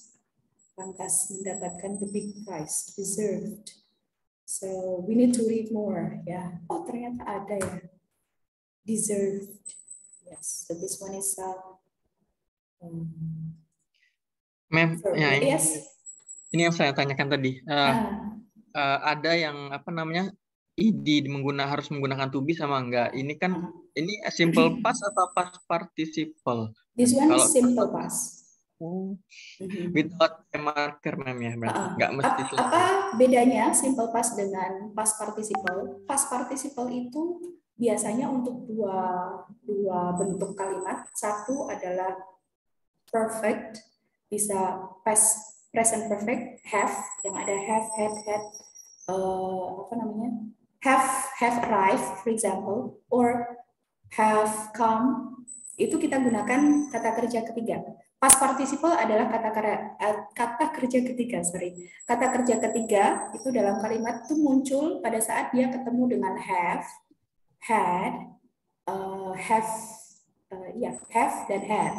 Pantas mendapatkan the big prize. Deserved. So we need to read more. Ya, oh ternyata ada ya. Deserved. Yes. So this one is Ma'am, ya, yes. Ini yang saya tanyakan tadi. Ada yang apa namanya id harus menggunakan to be sama enggak? Ini kan ini simple past atau past participle? This one is simple past. Without a marker, ma'am ya, berarti nggak mesti. Apa bedanya simple past dengan past participle? Past participle itu biasanya untuk dua bentuk kalimat. Satu adalah perfect, bisa past present perfect, have, yang ada have, had, apa namanya, have arrived, for example, or have come. Itu kita gunakan kata kerja ketiga. Past participle adalah kata kerja ketiga, Kata kerja ketiga itu dalam kalimat itu muncul pada saat dia ketemu dengan have, had, have dan had.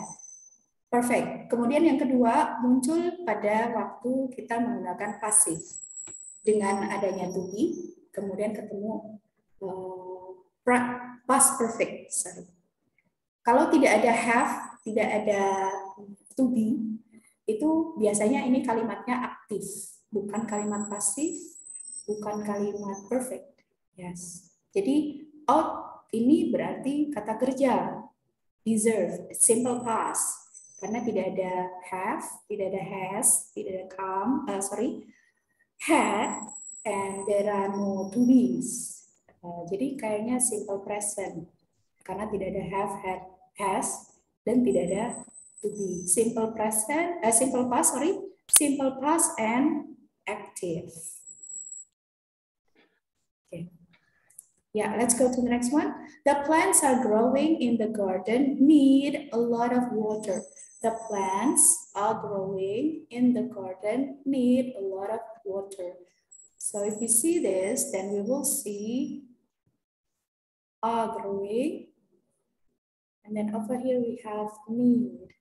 Perfect. Kemudian yang kedua muncul pada waktu kita menggunakan pasif dengan adanya to be, kemudian ketemu past perfect. Kalau tidak ada have, tidak ada to be, itu biasanya ini kalimatnya aktif, bukan kalimat pasif, bukan kalimat perfect. Yes. Jadi out ini berarti kata kerja, deserve, simple past. Karena tidak ada have, tidak ada has, tidak ada come, had, and there are no to be's. Jadi kayaknya simple present. Karena tidak ada have, had, has, dan tidak ada to be. Simple present, simple past and active. Okay. Yeah, let's go to the next one. The plants are growing in the garden need a lot of water. The plants are growing in the garden need a lot of water. So if we see this, then we will see are growing. And then over here we have need.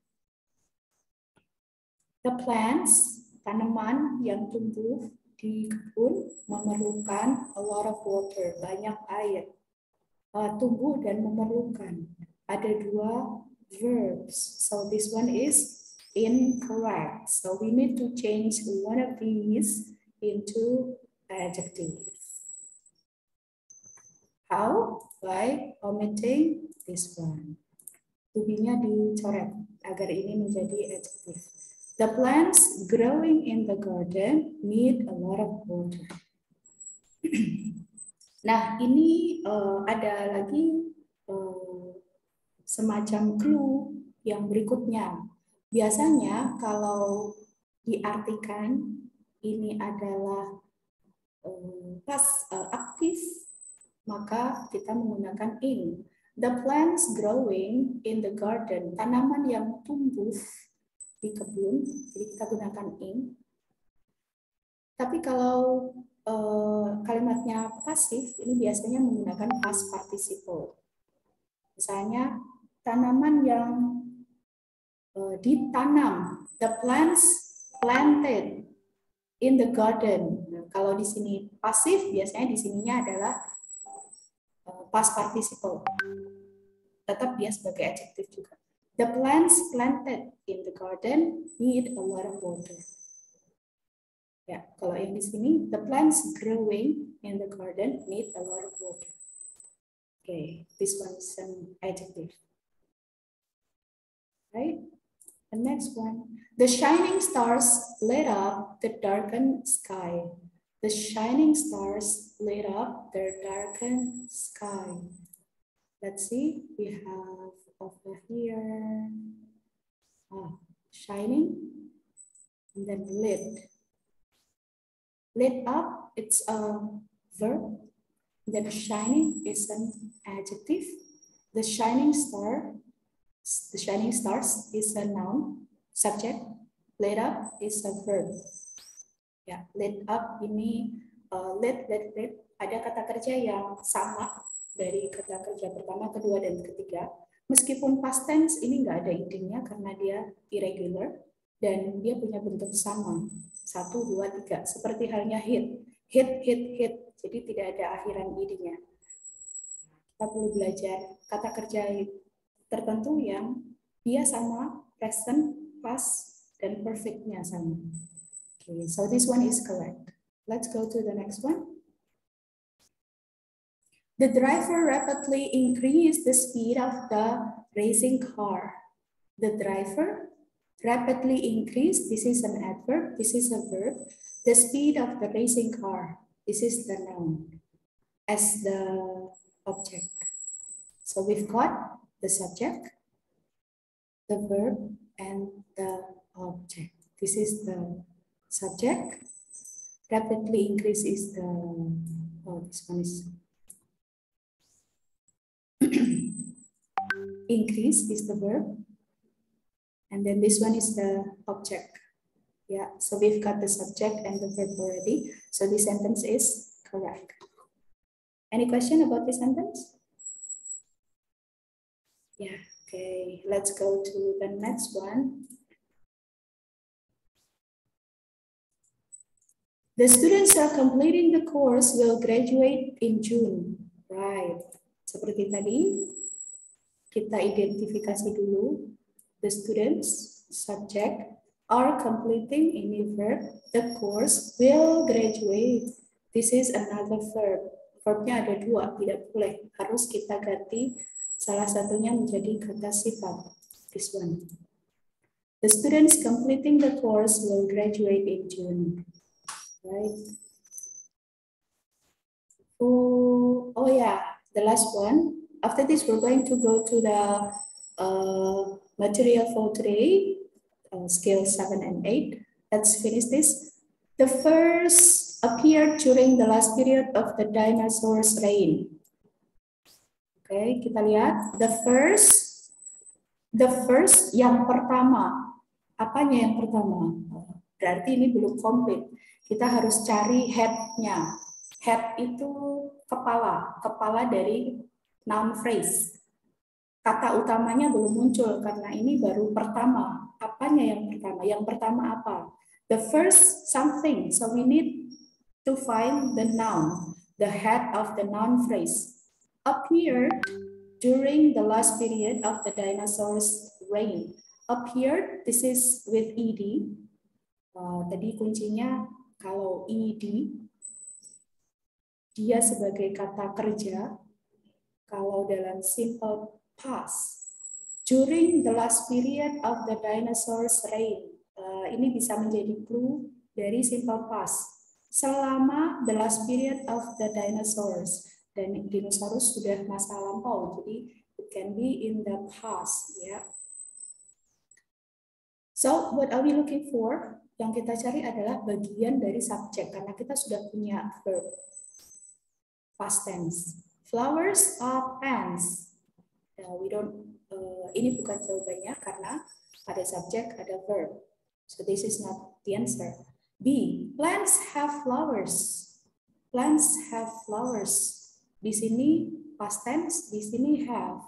The plants, tanaman yang tumbuh di kebun memerlukan a lot of water, banyak air. Tumbuh dan memerlukan. Ada dua verbs. So this one is incorrect. So we need to change one of these into adjective. How? By omitting this one. To-be-nya dicoret agar ini menjadi adjective. The plants growing in the garden need a lot of water. Nah, ini ada lagi semacam clue yang berikutnya. Biasanya kalau diartikan ini adalah past aktif, maka kita menggunakan in. The plants growing in the garden, tanaman yang tumbuh di kebun, jadi kita gunakan in. Tapi kalau kalimatnya pasif, ini biasanya menggunakan past participle. Misalnya, tanaman yang ditanam, the plants planted in the garden. Nah, kalau di sini pasif, biasanya di sininya adalah past participle. Tetap dia sebagai adjektif juga. The plants planted in the garden need a lot of water. Ya, kalau yang di sini, the plants growing in the garden need a lot of water. Okay, this one is an adjective. Right? The next one, the shining stars lit up the darkened sky. The shining stars lit up the darkened sky. Let's see, we have over here, shining, and then lit. Lit up, it's a verb. Then shining is an adjective. The shining stars is a noun, subject. Lit up is a verb. Ya, lit up ini lit. Ada kata kerja yang sama dari kata kerja pertama, kedua, dan ketiga. Meskipun past tense ini nggak ada idenya karena dia irregular dan dia punya bentuk sama. 1, 2, 3. Seperti halnya hit. Hit. Jadi tidak ada akhiran idenya. Kita perlu belajar kata kerja tertentu yang dia sama, present, past, dan perfectnya sama. Okay, so this one is correct. Let's go to the next one. The driver rapidly increased the speed of the racing car. The driver rapidly increased, this is an adverb, this is a verb. The speed of the racing car, this is the noun as the object. So we've got the subject, the verb, and the object. This is the subject. Rapidly increase is the, this one is increase is the verb. And then this one is the object. Yeah, so we've got the subject and the verb already. So this sentence is correct. Any question about this sentence? Yeah, okay. Let's go to the next one. The students are completing the course will graduate in June. Right. Seperti tadi, kita identifikasi dulu. The students, subject, are completing ini verb. The course will graduate. This is another verb. Verbnya ada 2, tidak boleh. Harus kita ganti salah satunya menjadi kata sifat. This one. The students completing the course will graduate in June. Right. Oh yeah, the last one. After this, we're going to go to the material for today, scale 7 and 8. Let's finish this. The first appeared during the last period of the dinosaurs' reign. Oke, kita lihat. The first yang pertama. Apanya yang pertama? Berarti ini belum komplit. Kita harus cari head-nya. Head itu kepala dari noun phrase. Kata utamanya belum muncul karena ini baru pertama. Apanya yang pertama? Yang pertama apa? the first something. So we need to find the noun, the head of the noun phrase. Appeared during the last period of the dinosaurs' reign. Appeared, this is with ed. Tadi kuncinya kalau ed, dia sebagai kata kerja. Kalau dalam simple past, during the last period of the dinosaurs' reign. Ini bisa menjadi clue dari simple past. Selama the last period of the dinosaurs. Dan dinosaurus sudah masa lampau, jadi it can be in the past, ya. So, what are we looking for? Yang kita cari adalah bagian dari subjek, karena kita sudah punya verb. Past tense. Flowers are plants. Ini bukan jawabannya karena ada subjek, ada verb. So this is not the answer. B. Plants have flowers. Plants have flowers. Di sini past tense, di sini have.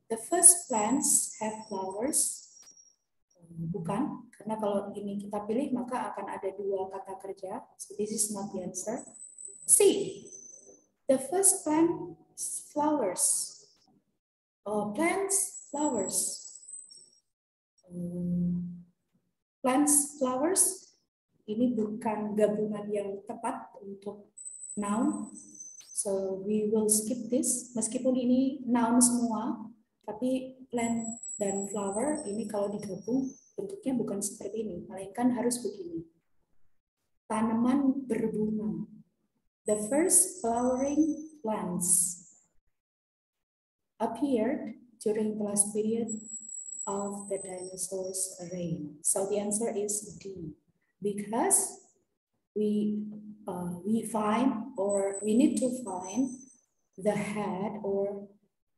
The first plants have flowers. Bukan, karena kalau ini kita pilih maka akan ada dua kata kerja. So this is not the answer. C. The first plant flowers. Plants flowers. Plants flowers. Ini bukan gabungan yang tepat untuk noun. So we will skip this. Meskipun ini noun semua, tapi plant dan flower ini kalau digabung bentuknya bukan seperti ini, melainkan harus begini. Tanaman berbunga. The first flowering plants appeared during the last period of the dinosaurs' reign. So the answer is D, because we find, or we need to find the head or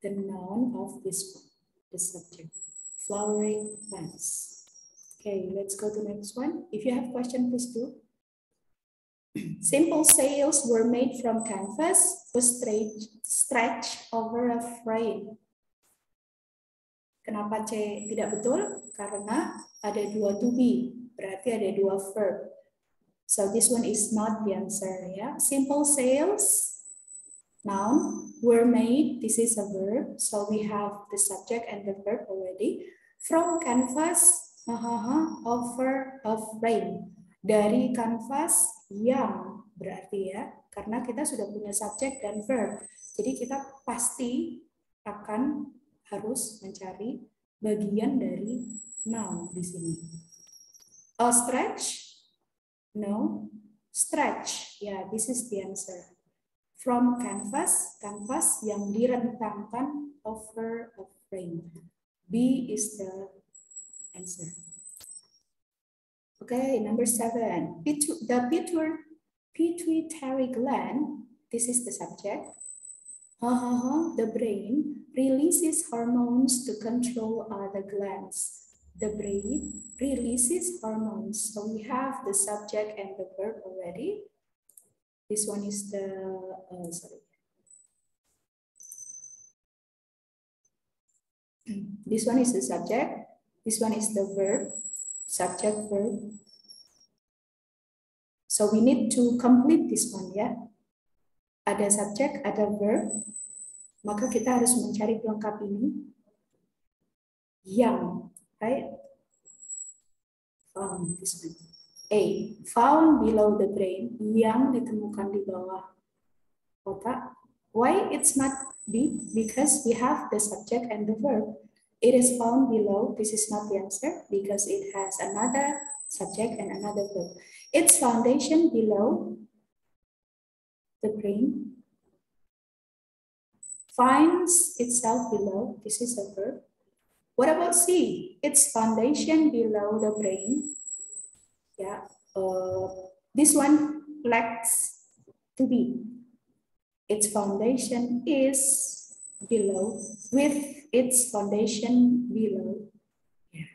the noun of this one, the subject, flowering plants. Okay, let's go to the next one. If you have question, please do. Simple sails were made from canvas, was stretched over a frame. Kenapa C tidak betul? Karena ada dua to be, berarti ada dua verb. So this one is not the answer, ya. Simple sails, noun, were made, this is a verb. So we have the subject and the verb already. From canvas, over a frame. Dari kanvas yang, berarti ya, karena kita sudah punya subjek dan verb. Jadi kita pasti akan harus mencari bagian dari noun di sini. A stretch? No. Stretch. Yeah, this is the answer. From canvas, kanvas yang direntangkan over a frame. B is the answer. Okay, number 7. The pituitary gland, this is the subject. The brain releases hormones to control other glands. The brain releases hormones. So we have the subject and the verb already. This one is the, This one is the subject. This one is the verb. Subject, verb. So we need to complete this one, ya. Ada subject, ada verb. Maka kita harus mencari pelengkap ini. Yang, right? Found, this one. A, found below the brain. Yang ditemukan di bawah otak. Why it's not B? Because we have the subject and the verb. It is found below. This is not the answer because it has another subject and another verb. Its foundation below the brain. Finds itself below. This is a verb. What about C? Its foundation below the brain. Yeah. This one lacks to be. Its foundation is below, with its foundation below. Ya.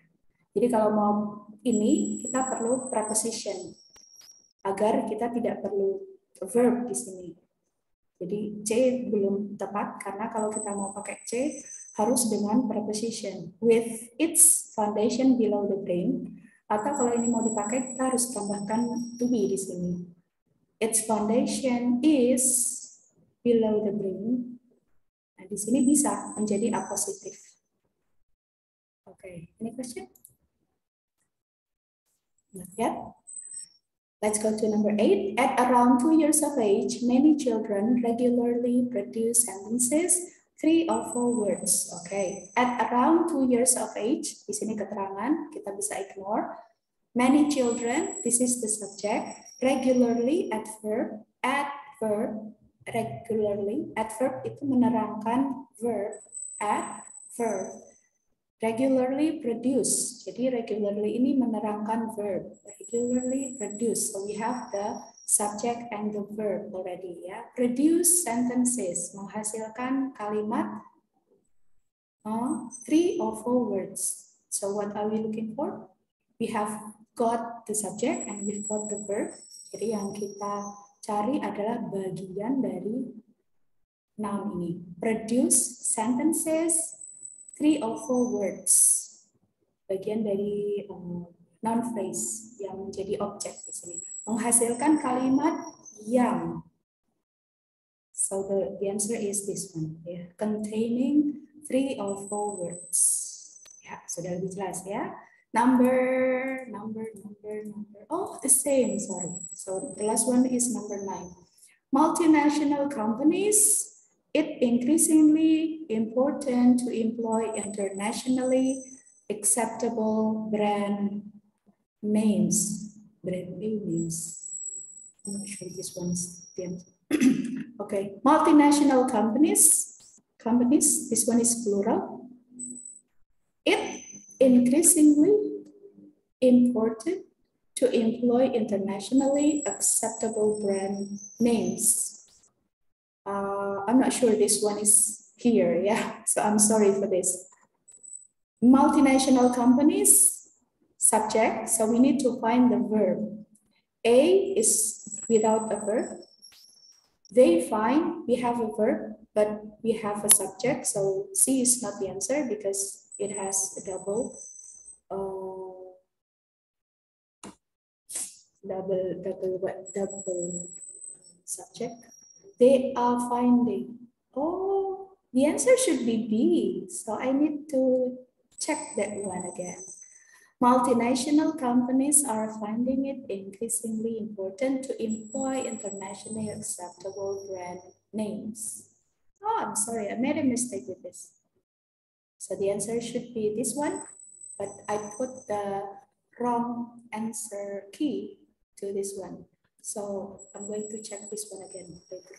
Jadi kalau mau ini, kita perlu preposition agar kita tidak perlu verb di sini. Jadi C belum tepat karena kalau kita mau pakai C harus dengan preposition. With its foundation below the brain, Atau kalau ini mau dipakai, kita harus tambahkan to be di sini. Its foundation is below the brain. Nah, di sini bisa menjadi appositive. Okay, any question? Not yet. Let's go to number 8. At around 2 years of age, many children regularly produce sentences 3 or 4 words. Okay. At around 2 years of age, di sini keterangan, kita bisa ignore. Many children, this is the subject. Regularly, adverb, regularly. Adverb itu menerangkan verb, verb. Regularly produce. Jadi regularly ini menerangkan verb. Regularly produce. So we have the subject and the verb already. Ya. Produce sentences. Menghasilkan kalimat 3 or 4 words. So what are we looking for? We have got the subject and we've got the verb. Jadi yang kita cari adalah bagian dari noun ini. Produce sentences 3 or 4 words. Bagian dari noun phrase yang menjadi objek di sini. Menghasilkan kalimat yang. So the answer is this one. Yeah. Containing 3 or 4 words. Ya, sudah lebih jelas ya. Number. Oh, the same, sorry. So the last one is number 9. Multinational companies. It increasingly important to employ internationally acceptable brand names. Brand names. I'm not sure this one's the answer. Okay, multinational companies. This one is plural. It increasingly important to employ internationally acceptable brand names. I'm not sure this one is here, yeah, so I'm sorry for this. Multinational companies, subject, so we need to find the verb. A is without a verb. They find, we have a verb, but we have a subject, so C is not the answer because it has a double subject. They are finding. Oh, the answer should be B. So I need to check that one again. Multinational companies are finding it increasingly important to employ internationally acceptable brand names. Oh, I'm sorry, I made a mistake with this. So the answer should be this one, but I put the wrong answer key to this one. So I'm going to check this one again later.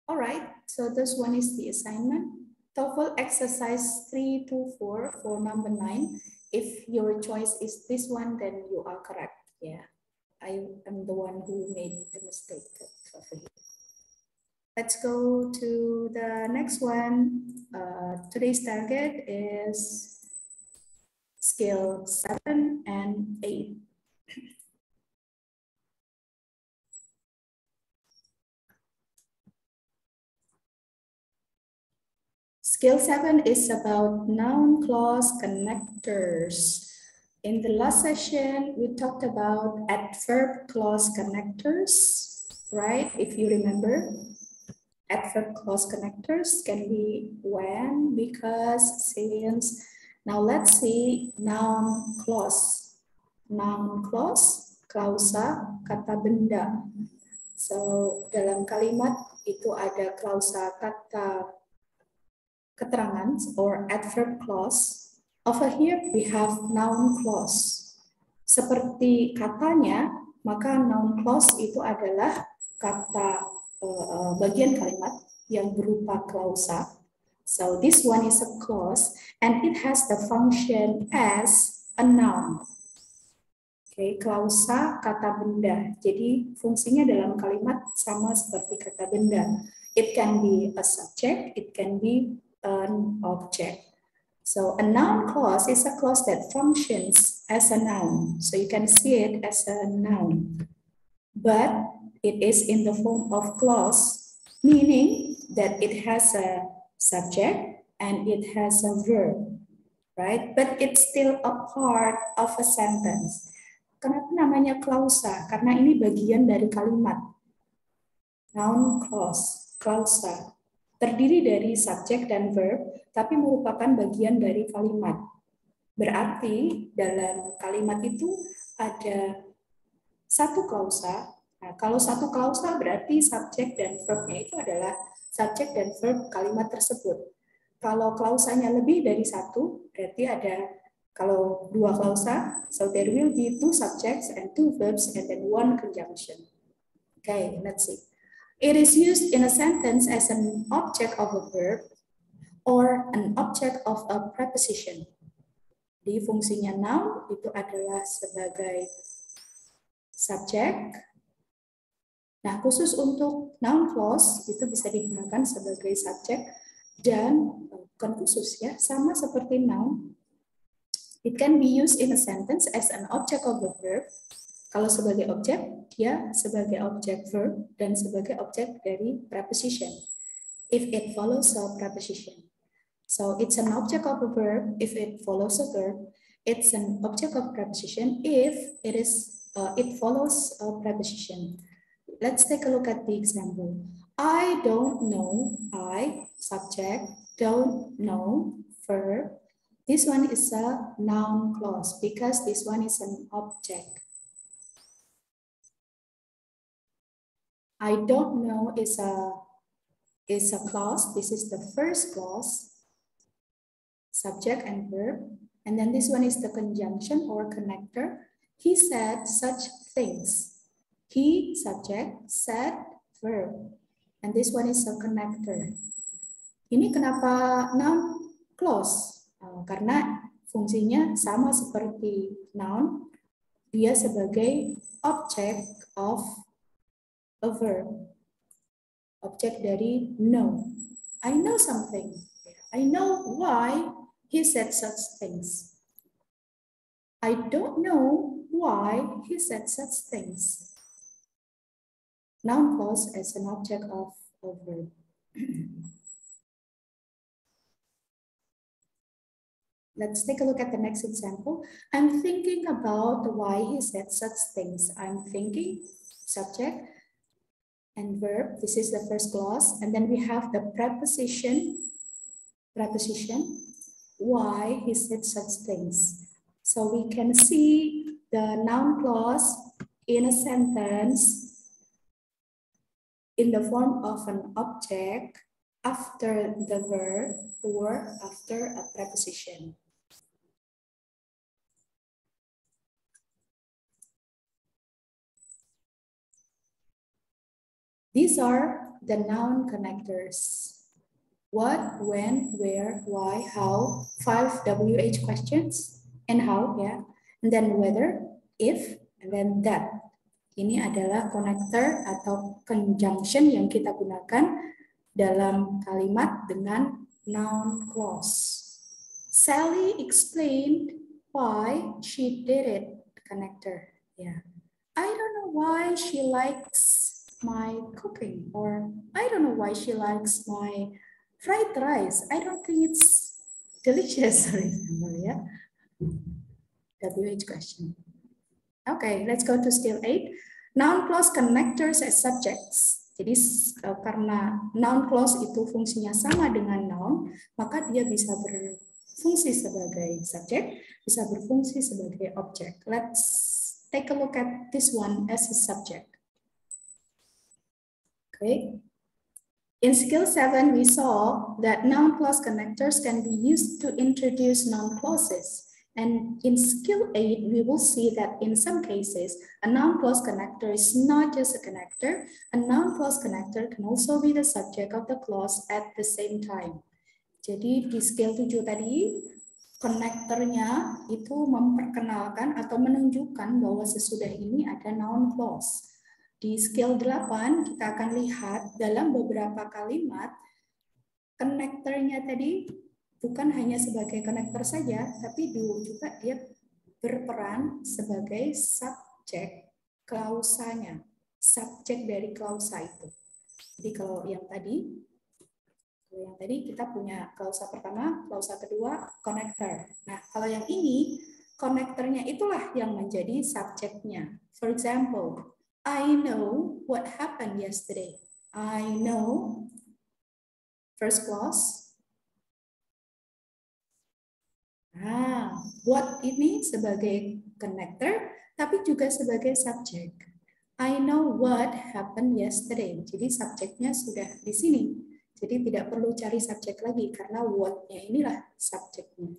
All right, so this one is the assignment. TOEFL exercise 3 to 4 for number 9. If your choice is this one, then you are correct. Yeah, I am the one who made the mistake. Let's go to the next one. Today's target is skill 7 and 8. Skill 7 is about noun clause connectors. In the last session, we talked about adverb clause connectors, right? If you remember, adverb clause connectors can be when, because, since. Now let's see noun clause. Noun clause, klausa, kata benda. So dalam kalimat itu ada klausa kata keterangan or adverb clause. Over here we have noun clause. Seperti katanya, maka noun clause itu adalah kata bagian kalimat yang berupa klausa. So this one is a clause and it has the function as a noun. Oke, klausa kata benda. Jadi fungsinya dalam kalimat sama seperti kata benda. It can be a subject, it can be an object. So a noun clause is a clause that functions as a noun. So you can see it as a noun. But it is in the form of clause, meaning that it has a subject and it has a verb. right? But it's still a part of a sentence. Kenapa namanya klausa? Karena ini bagian dari kalimat. Noun clause, klausa. Terdiri dari subjek dan verb, tapi merupakan bagian dari kalimat. Berarti dalam kalimat itu ada satu klausa. Nah, kalau satu klausa berarti subjek dan verbnya itu adalah subjek dan verb kalimat tersebut. Kalau klausanya lebih dari satu, berarti ada, kalau dua klausa, so there will be two subjects and two verbs and then one conjunction. Okay, let's see. It is used in a sentence as an object of a verb or an object of a preposition. Di fungsinya noun itu adalah sebagai subjek. Nah, khusus untuk noun clause itu bisa digunakan sebagai subjek dan bukan khusus ya, sama seperti noun. It can be used in a sentence as an object of a verb. Kalau sebagai objek, dia sebagai objek verb dan sebagai objek dari preposition. If it follows a preposition. So it's an object of a verb if it follows a verb. It's an object of preposition if it follows a preposition. Let's take a look at the example. I don't know, I, subject, don't know, verb. This one is a noun clause because this one is an object. I don't know is a clause. This is the first clause, subject and verb. And then this one is the conjunction or connector. He said such things. He, subject, said, verb. And this one is a connector. Ini kenapa noun clause? Karena fungsinya sama seperti noun. Dia sebagai object of a verb. Objek dari know. I know something. I know why he said such things. I don't know why he said such things. Noun clause as an object of a verb. Let's take a look at the next example. I'm thinking about why he said such things. I'm thinking, subject and verb. This is the first clause. And then we have the preposition, why he said such things. So we can see the noun clause in a sentence in the form of an object after the verb or after a preposition. These are the noun connectors. What, when, where, why, how, 5 WH questions, and how, yeah. And then whether, if, and then that. Ini adalah connector atau conjunction yang kita gunakan dalam kalimat dengan noun clause. Sally explained why she did it. Connector. Yeah. I don't know why she likes my cooking, or I don't know why she likes my fried rice. I don't think it's delicious, for example, yeah. WH question. Okay, let's go to still 8. Noun clause connectors as subjects. Jadi karena noun clause itu fungsinya sama dengan noun, maka dia bisa berfungsi sebagai subjek, bisa berfungsi sebagai objek. Let's take a look at this one as a subject. Okay. In skill 7, we saw that noun clause connectors can be used to introduce noun clauses. And in skill 8, we will see that in some cases, a noun clause connector is not just a connector. A noun clause connector can also be the subject of the clause at the same time. Jadi di skill 7 tadi, konektornya itu memperkenalkan atau menunjukkan bahwa sesudah ini ada noun clause. Di skill 8, kita akan lihat dalam beberapa kalimat, konektornya tadi bukan hanya sebagai konektor saja, tapi juga dia berperan sebagai subjek klausanya, subjek dari klausa itu. Jadi kalau yang tadi, Kalau yang tadi kita punya klausa pertama, klausa kedua, connector. Nah, kalau yang ini, konektornya itulah yang menjadi subjeknya. For example, I know what happened yesterday. I know, first clause. Nah, what ini sebagai connector, tapi juga sebagai subjek. I know what happened yesterday. Jadi subjeknya sudah di sini. Jadi tidak perlu cari subjek lagi karena what-nya inilah subjeknya.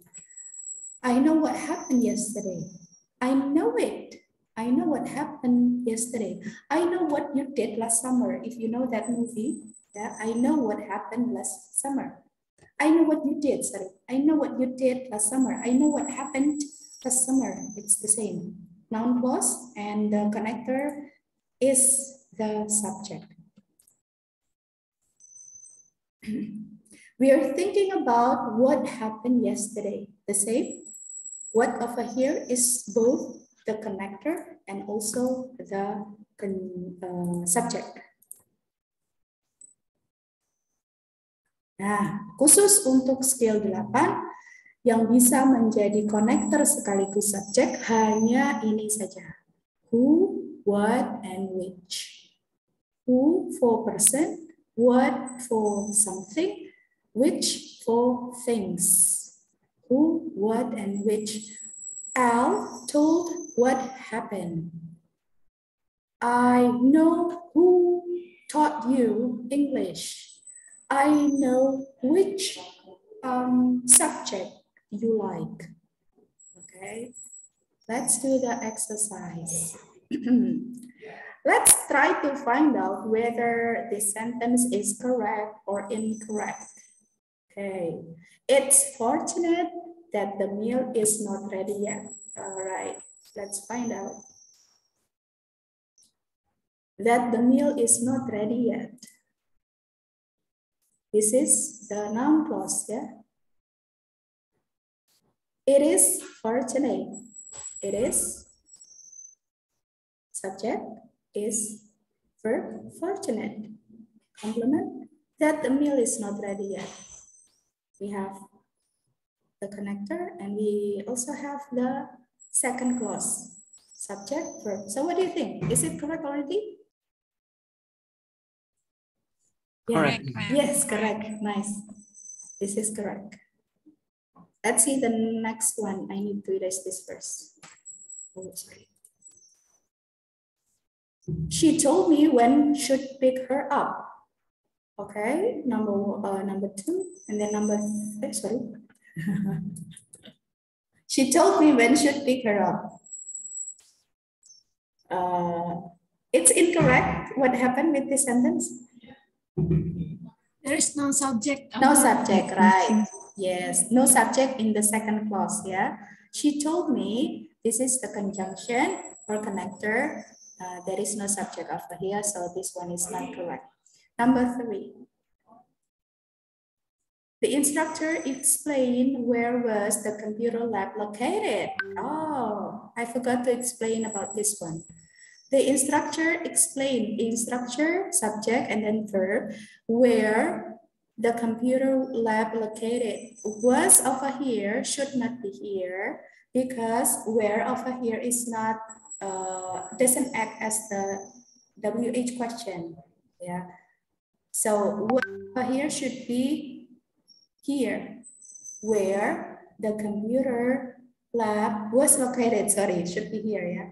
I know what happened yesterday. I know it. I know what happened yesterday. I know what you did last summer. If you know that movie, yeah, I know what happened last summer. I know what you did, sorry. I know what you did last summer. I know what happened last summer. It's the same. Noun clause and the connector is the subject. We are thinking about what happened yesterday. The same. What over here is both the connector and also the subject. Nah, khusus untuk skill 8, yang bisa menjadi konektor sekaligus subjek hanya ini saja. Who, what, and which. Who for person, what for something, which for things. Who, what, and which. Al told what happened. I know who taught you English. I know which subject you like. Okay, let's do the exercise. Let's try to find out whether this sentence is correct or incorrect. Okay, it's fortunate that the meal is not ready yet. All right, let's find out. That the meal is not ready yet. This is the noun clause, yeah? It is fortunate. It is subject is verb fortunate. Complement that the meal is not ready yet. We have the connector and we also have the second clause, subject, verb. So what do you think? Is it correct already? Correct. Yeah. Yes, correct. Nice. This is correct. Let's see the next one. I need to erase this first. Oh, sorry. She told me when should pick her up. Okay, number 2, and then sorry. She told me when should pick her up. It's incorrect. What happened with this sentence? There is no subject. No subject, right? Yes, no subject in the second clause, yeah. She told me, this is the conjunction or connector. There is no subject after here, so this one is not correct. Number 3. The instructor explained where was the computer lab located. Oh, I forgot to explain about this one. The instructor explained, instructor, subject, and then verb, where the computer lab located. Was over here should not be here because where over here is not, doesn't act as the WH question. Yeah. So what over here should be here, where the computer lab was located. Sorry, it should be here, yeah.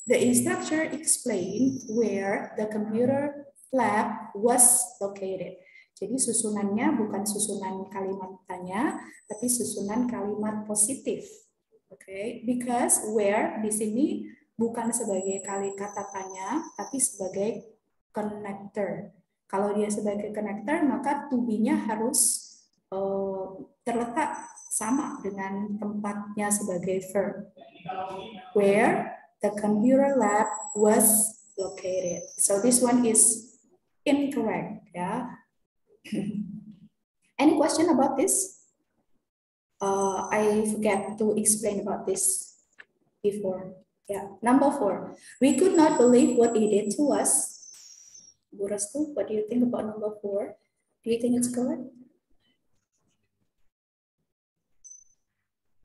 The instructor explained where the computer lab was located. Jadi susunannya bukan susunan kalimat tanya, tapi susunan kalimat positif. Okay, because where di sini bukan sebagai kata tanya, tapi sebagai connector. Kalau dia sebagai connector, maka to be-nya harus terletak sama dengan tempatnya sebagai verb. Where the computer lab was located. So this one is incorrect. Yeah. Any question about this? I forgot to explain about this before. Yeah. Number 4. We could not believe what he did to us. Bu Restu, what do you think about number 4? Do you think it's correct?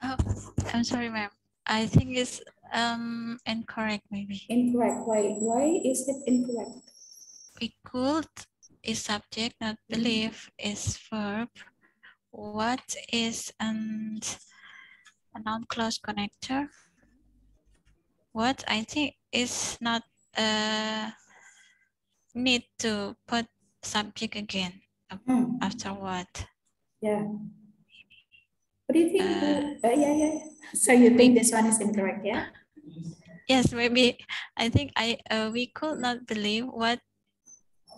Oh, I'm sorry, ma'am. I think it's incorrect, maybe. Incorrect. Why is it incorrect? We could is subject, not believe is verb. What is a noun clause connector? What I think is not need to put subject again after what? Yeah. What do you think? Yeah. So you think this one is incorrect, yeah? Yes, maybe. I think we could not believe what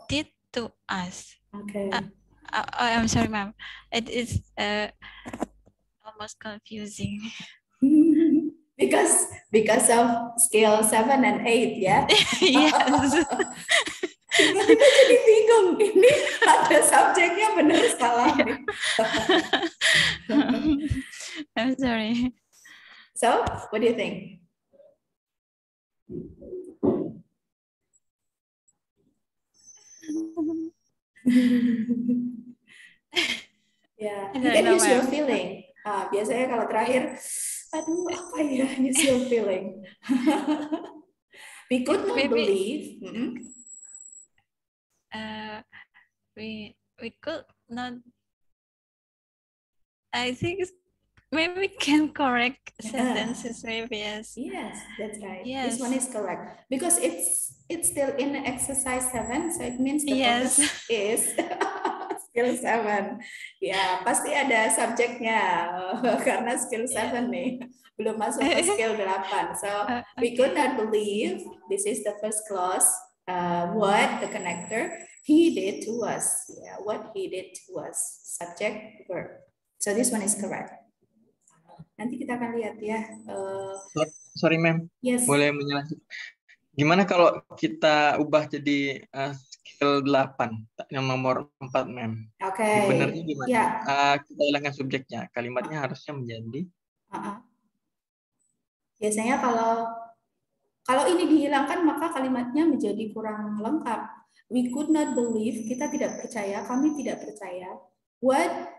did to us. Okay. I'm sorry, ma'am. It is almost confusing. because of scale 7 and 8, ya. Yes. Tiba-tiba jadi bingung. Ini ada subjeknya benar salah nih. I'm sorry. So, what do you think? Yeah, you can use your feeling. Biasanya kalau terakhir, aduh apa ya, use your feeling. We could not believe. We could not. I think maybe we can correct sentences. Maybe yes. Yes, that's right. Yes. This one is correct because it's still in exercise 7, so it means the focus is skill 7. Ya, pasti ada subjeknya karena skill 7 nih belum masuk ke skill 8. So we could not believe this is the first clause. What the connector he did to us. Yeah, what he did to us. Subject verb. So this one is correct. Nanti kita akan lihat ya. Sorry, ma'am. Yes. Boleh menjelaskan. Gimana kalau kita ubah jadi skill 8, yang nomor 4, ma'am? Oke. Benernya gimana? Ya. Kita hilangkan subjeknya. Kalimatnya harusnya menjadi. Biasanya kalau ini dihilangkan maka kalimatnya menjadi kurang lengkap. We could not believe, kita tidak percaya, kami tidak percaya. What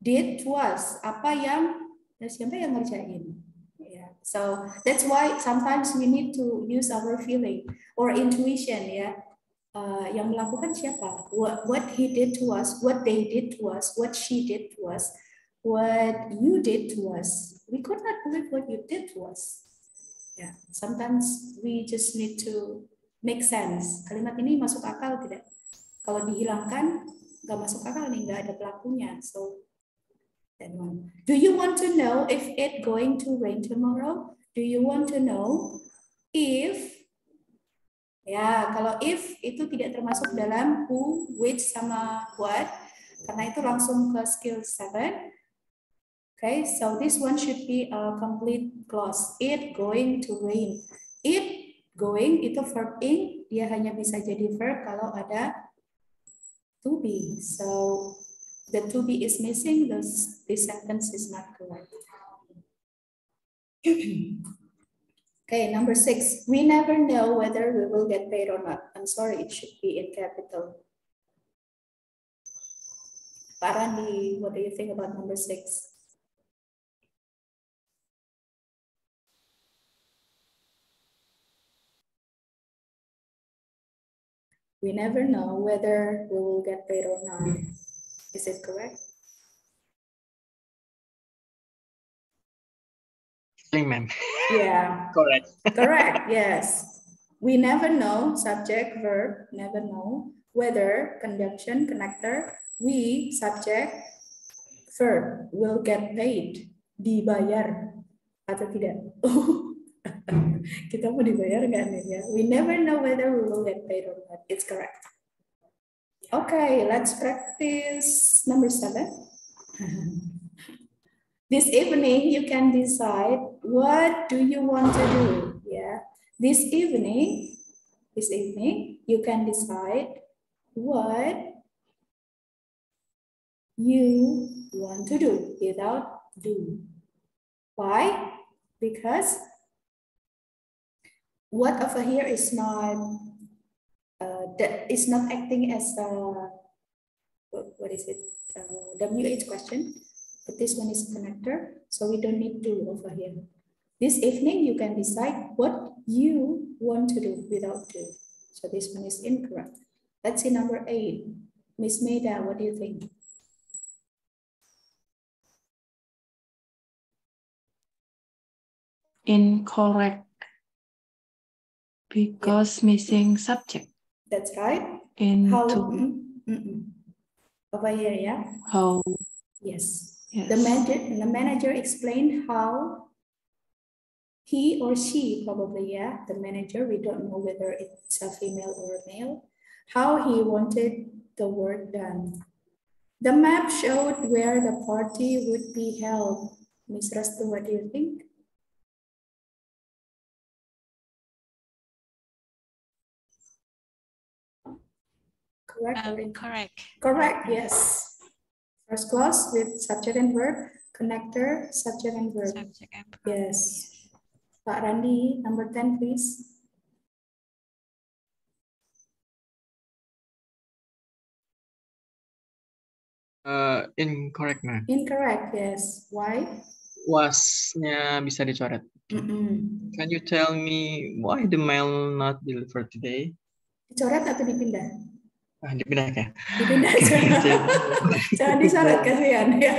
did to us, apa yang siapa yang ngerjain? Yeah. So that's why sometimes we need to use our feeling or intuition, ya. Yang melakukan siapa? What he did to us, what they did to us, what she did to us, what you did to us. We could not believe what you did to us. Yeah. Sometimes we just need to make sense. Kalimat ini masuk akal tidak? Kalau dihilangkan nggak masuk akal nih, nggak ada pelakunya. So that one. Do you want to know if it going to rain tomorrow? Do you want to know if? Ya, kalau if itu tidak termasuk dalam who, which, sama what, karena itu langsung ke skill 7. Okay, so this one should be a complete clause. It going to rain. It going itu verb ing, dia hanya bisa jadi verb kalau ada to be. So the to be is missing, this sentence is not correct. Okay, number 6. We never know whether we will get paid or not. I'm sorry, it should be in capital. Pak Randi, what do you think about number 6? We never know whether we will get paid or not. Is it correct? Ma'am. Yeah. Correct. Correct, yes. We never know, subject, verb, never know. Whether, conjunction, connector, we, subject, verb, will get paid, dibayar, atau tidak. Kita mau dibayar nggak nih ya? We never know whether we will get paid or not. It's correct. Okay, let's practice number 7. This evening, you can decide what do you want to do. Yeah, this evening, you can decide what you want to do without do. Why? Because what over here is not acting as a what is it? WH question. but this one is connector, so we don't need to over here. This evening, you can decide what you want to do without do. So this one is incorrect. Let's see number 8. Miss Maida, what do you think? Incorrect. Because missing subject. That's right. In How? to Over here, yeah? how? Yes. Yes. The manager explained how he or she, probably, yeah, the manager, we don't know whether it's a female or a male, how he wanted the work done. The map showed where the party would be held. Ms. Rastu, what do you think? Correct? Correct. Correct, yes. First clause with subject and verb, connector, subject and verb. Subject and verb. Yes. Pak Randi, number 10, please. Incorrect, ma'am. Incorrect, yes. Why? Was-nya bisa dicoret. Can you tell me why the mail not delivered today? Dicoret atau dipindah? Dipindah ya? Dipindah aja. Jangan dicoret, kasihan. Ya.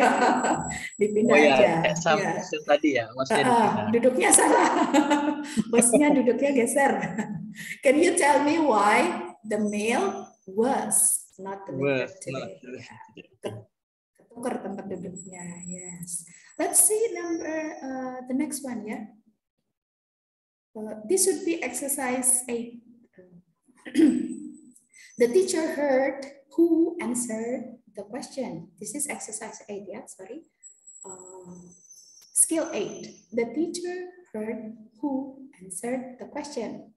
Dipindah aja. Kayak sama Ya. tadi ya, maksudnya dipindah. Duduknya salah. Bosnya duduknya geser. Can you tell me why the mail was not delivered today? Ketukar tempat duduknya. Yes. Let's see the next one, yeah. This would be exercise 8. The teacher heard who answered the question. This is exercise 8, yeah, sorry. Skill 8. The teacher heard who answered the question.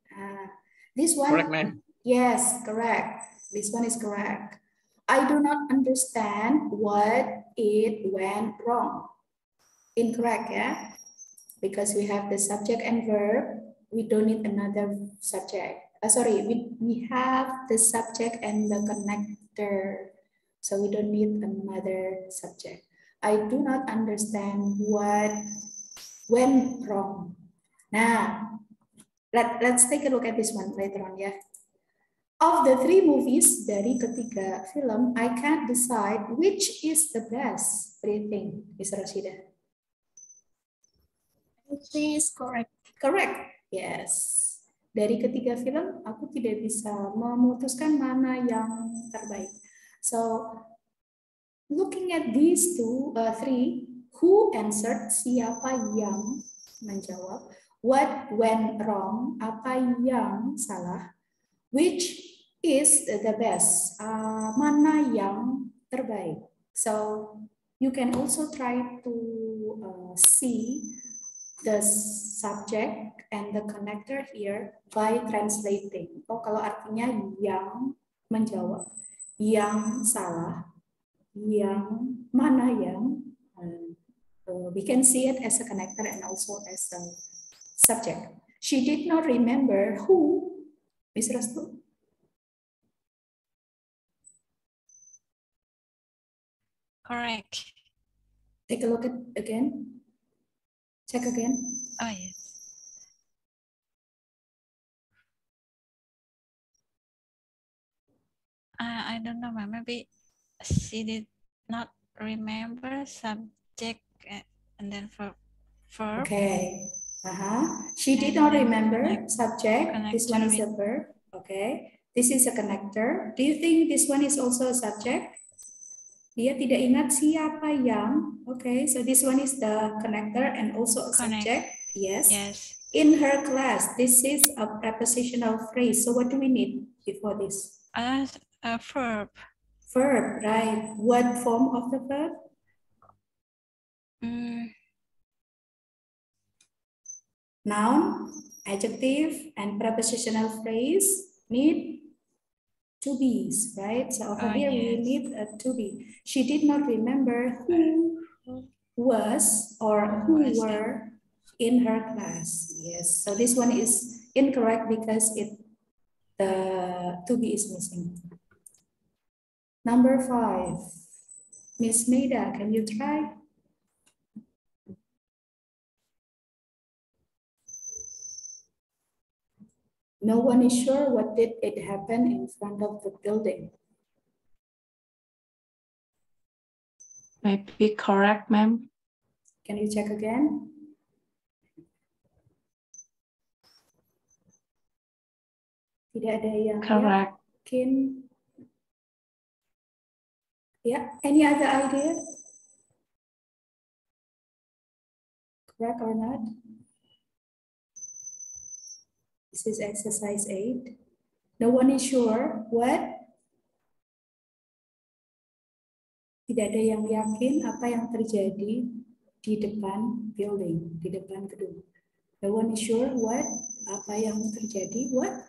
This one. Correct, ma'am. Yes, correct. This one is correct. I do not understand what it went wrong. Incorrect, yeah? Because we have the subject and verb, we don't need another subject. We have the subject and the connector, so we don't need another subject. I do not understand what went wrong. Now, let's take a look at this one later on, yeah. Of the 3 movies dari ketiga film, I can't decide which is the best. What do you think, Ms. Rashida? I think it's correct. Correct. Yes. Dari ketiga film, aku tidak bisa memutuskan mana yang terbaik. So, looking at these 3, who answered, siapa yang menjawab, what went wrong, apa yang salah, which is the best, mana yang terbaik. So, you can also try to see the subject and the connector here by translating. Kalau artinya yang menjawab, yang salah, yang mana yang, we can see it as a connector and also as a subject. She did not remember who, Ms. Rastu? Correct. Take a look at again. Check again. Oh, yes. I don't know, maybe she did not remember subject and then verb. Okay. She did not remember subject. This one is a verb. Okay. This is a connector. Do you think this one is also a subject? Dia tidak ingat siapa yang. Okay, so this one is the connector and also a subject. Yes. Yes. In her class, this is a prepositional phrase. So what do we need before this? A verb. Verb, right. What form of the verb? Noun, adjective, and prepositional phrase need to be's, right? So over here we need a to be. She did not remember who was or who were in her class. Yes, so this one is incorrect because the to be is missing. Number 5. Miss Maida, can you try? No one is sure what did it happen in front of the building. Might be correct, ma'am. Can you check again? Tidak ada yang Correct. yakin. Yeah, any other idea? Correct or not? This is exercise 8. No one is sure what? Tidak ada yang yakin apa yang terjadi di depan building, di depan gedung. No one is sure what? Apa yang terjadi? What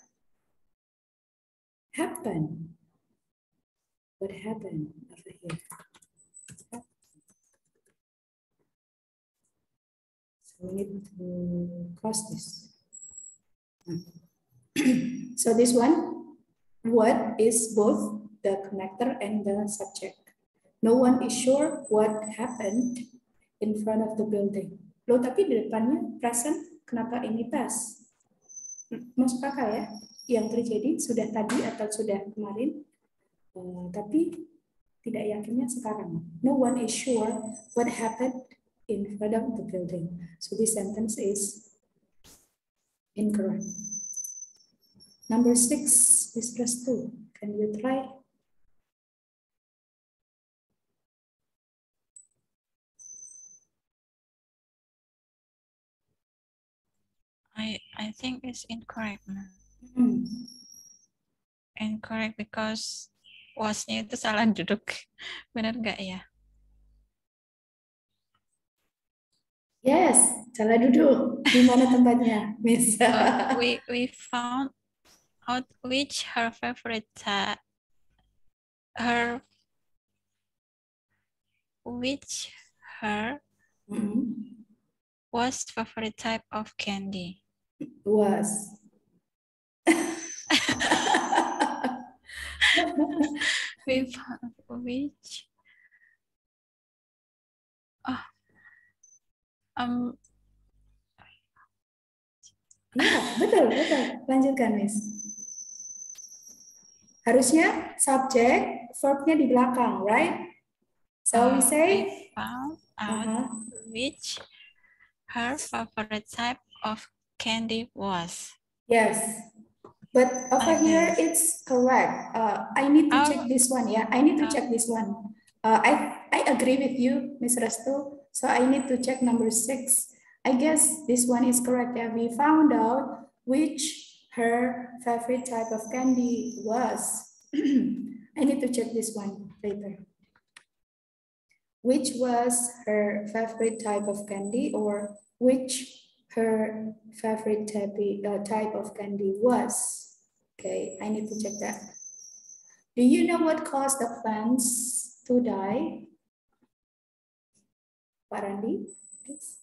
happened? What happened over here? So we need to cross this. So this one, what is both the connector and the subject. No one is sure what happened in front of the building. Loh, tapi di depannya present, kenapa ini past? Masuk akal ya? Yang terjadi sudah tadi atau sudah kemarin, tapi tidak yakinnya sekarang. No one is sure what happened in front of the building. So this sentence is incorrect. Number 6 is plus 2. Can you try? I think it's incorrect. Hmm. Incorrect because wasnya itu salah duduk. Benar nggak ya? Yes, salah duduk. Di mana tempatnya, Miss? We found out which her favorite was favorite type of candy. Was. We found which Ya, betul. Lanjutkan, Miss. Harusnya subjek, verbnya di belakang, right? So we say, I found out which her favorite type of candy was. yes. But over here, it's correct. I need to check this one, yeah. I need to check this one. I agree with you, Ms. Restu. So I need to check number 6. I guess this one is correct. Yeah, we found out which her favorite type of candy was. I need to check this one later. Which was her favorite type of candy, or which her favorite type of candy was. Okay, I need to check that. Do you know what caused the plants to die? Pak Randi, please.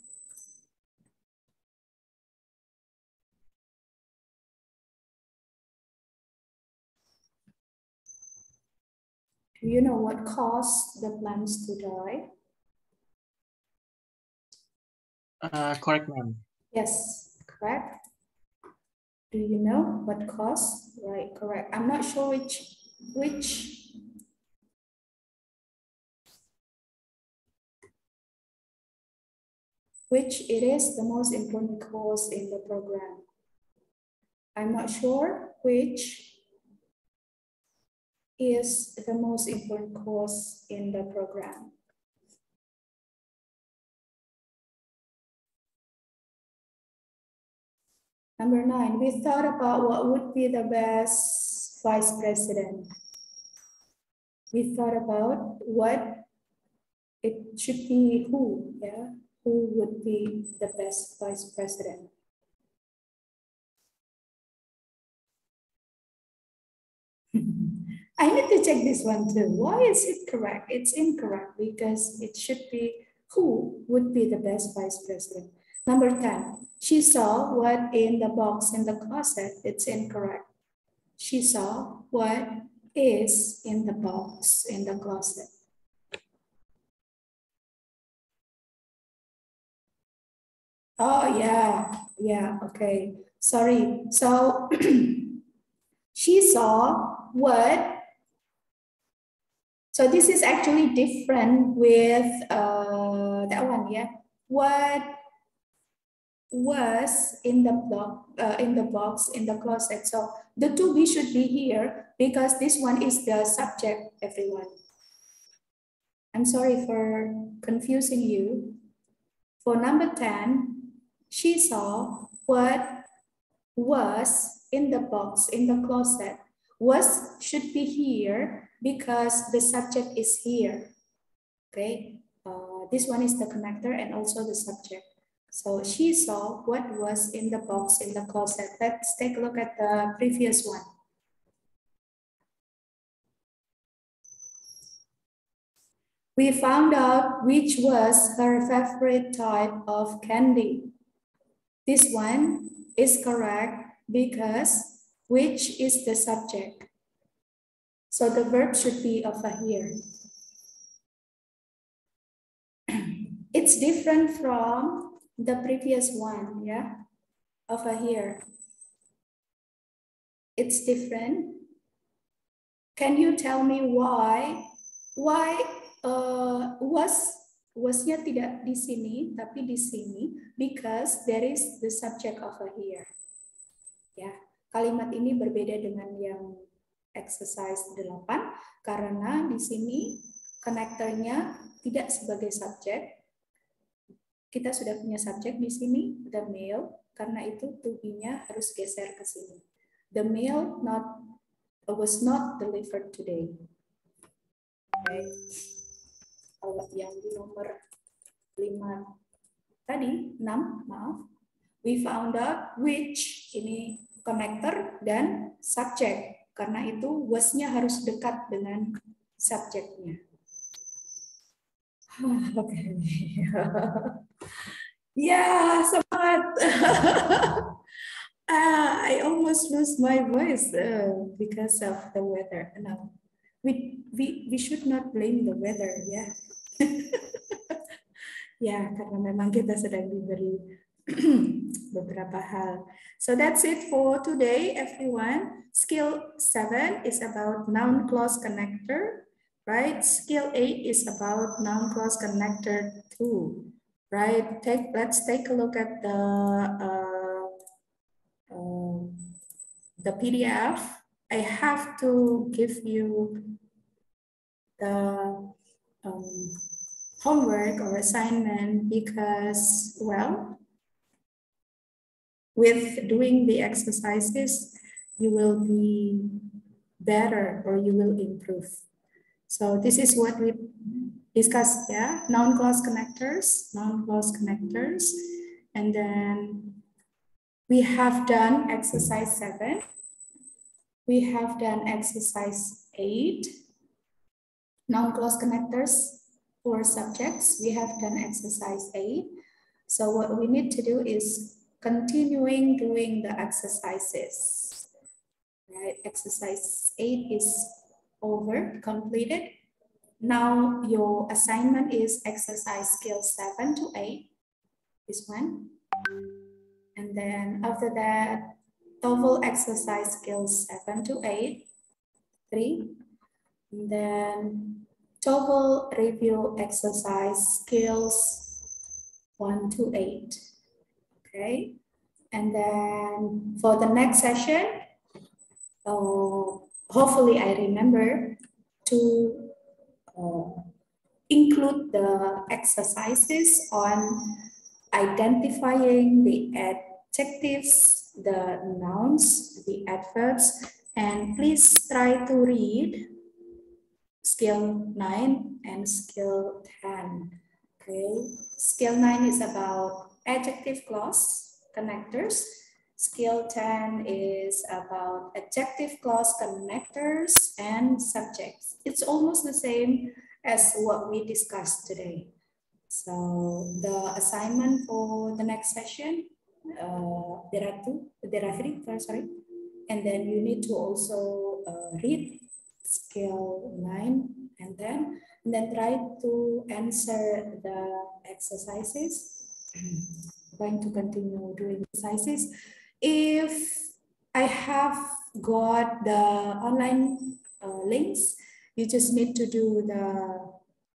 Do you know what caused the plants to die? Correct, ma'am. Yes, correct. Do you know what caused? Right, correct. I'm not sure which it is the most important cause in the program. I'm not sure which is the most important course in the program. Number 9, we thought about what would be the best vice president. We thought about what it should be, who would be the best vice president. I need to check this one too. Why is it correct? It's incorrect because it should be who would be the best vice president. Number 10, she saw what in the box in the closet. It's incorrect. She saw what is in the box in the closet. Oh, yeah, okay. Sorry. So she saw what. So this is actually different with that one, yeah. What was in the box in the closet. So the to be should be here because this one is the subject, everyone. I'm sorry for confusing you. For number 10, she saw what was in the box in the closet. Was should be here because the subject is here. Okay, this one is the connector and also the subject. So she saw what was in the box in the closet. Let's take a look at the previous one. We found out which was her favorite type of candy. This one is correct because which is the subject. So the verb should be over here. It's different from the previous one, yeah, over here. It's different. Can you tell me why wasnya tidak di sini tapi di sini? Because there is the subject over here. Ya, kalimat ini berbeda dengan yang exercise 8 karena di sini konektornya tidak sebagai subjek. Kita sudah punya subjek di sini, the mail, karena itu to be-nya harus geser ke sini. The mail was not delivered today. Okay. Kalau yang di nomor 5 tadi, 6, maaf. We found out which, ini connector dan subject. Karena itu was-nya harus dekat dengan subjeknya. Oke. Ya, semangat. I almost lose my voice because of the weather. No, we should not blame the weather, ya. Ya, karena memang kita sedang diberi beberapa hal. So that's it for today, everyone. Skill 7 is about noun clause connector, right? Skill 8 is about noun clause connector 2. Right, let's take a look at the PDF. I have to give you the homework or assignment because, well, with doing the exercises, you will be better or you will improve. So this is what we discussed, yeah, noun clause connectors, and then we have done exercise 7. We have done exercise 8, noun clause connectors for subjects. We have done exercise 8. So what we need to do is continuing doing the exercises. Right, exercise 8 is over, completed. Now your assignment is exercise skill 7 to 8, this one. And then after that, TOEFL exercise skills 7 to 8, 3. And then TOEFL review exercise skills 1 to 8. Okay. And then for the next session, hopefully I remember to include the exercises on identifying the adjectives, the nouns, the adverbs, and please try to read skill 9 and skill 10. Okay, skill 9 is about adjective clause connectors. Skill 10 is about adjective clause connectors and subjects. It's almost the same as what we discussed today. So the assignment for the next session, there are 3, sorry. And then you need to also read skill 9 and then try to answer the exercises. I'm going to continue doing exercises. if I have got the online links, you just need to do the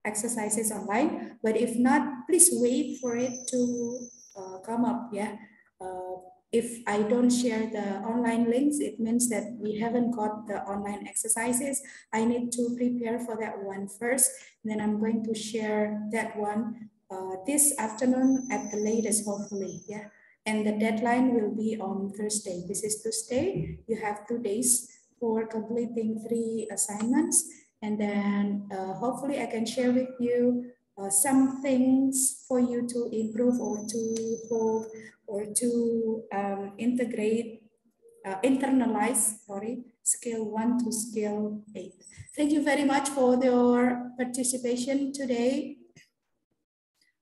exercises online. But if not, please wait for it to come up. Yeah. If I don't share the online links, it means that we haven't got the online exercises. I need to prepare for that one first. Then I'm going to share that one this afternoon at the latest, hopefully. Yeah. And the deadline will be on Thursday. This is Tuesday. You have 2 days for completing 3 assignments. And then hopefully I can share with you some things for you to improve or to hold or to internalize, skill 1 to skill 8. Thank you very much for your participation today.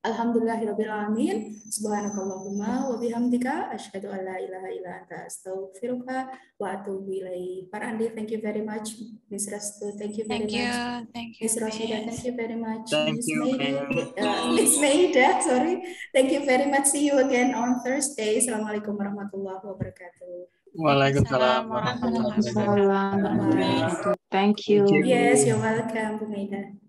Alhamdulillahirrabbilalamin. Subhanakallahumma wa bihamdika asyhadu an la ilaha illa anta astaghfiruka wa atubu ilaik. Para Andi, thank you very much. Miss Rastu, thank you very much. Thank you, Miss Rosida, thank you very much. Thank Miss you, Maida, ma'am. Miss Maida, sorry. Thank you very much. See you again on Thursday. Assalamualaikum warahmatullahi wabarakatuh. Waalaikumsalam warahmatullahi warahmatullahi wabarakatuh. Waalaikumsalam warahmatullahi wabarakatuh. Thank you. Thank you. Yes, you're welcome, Bu Maida.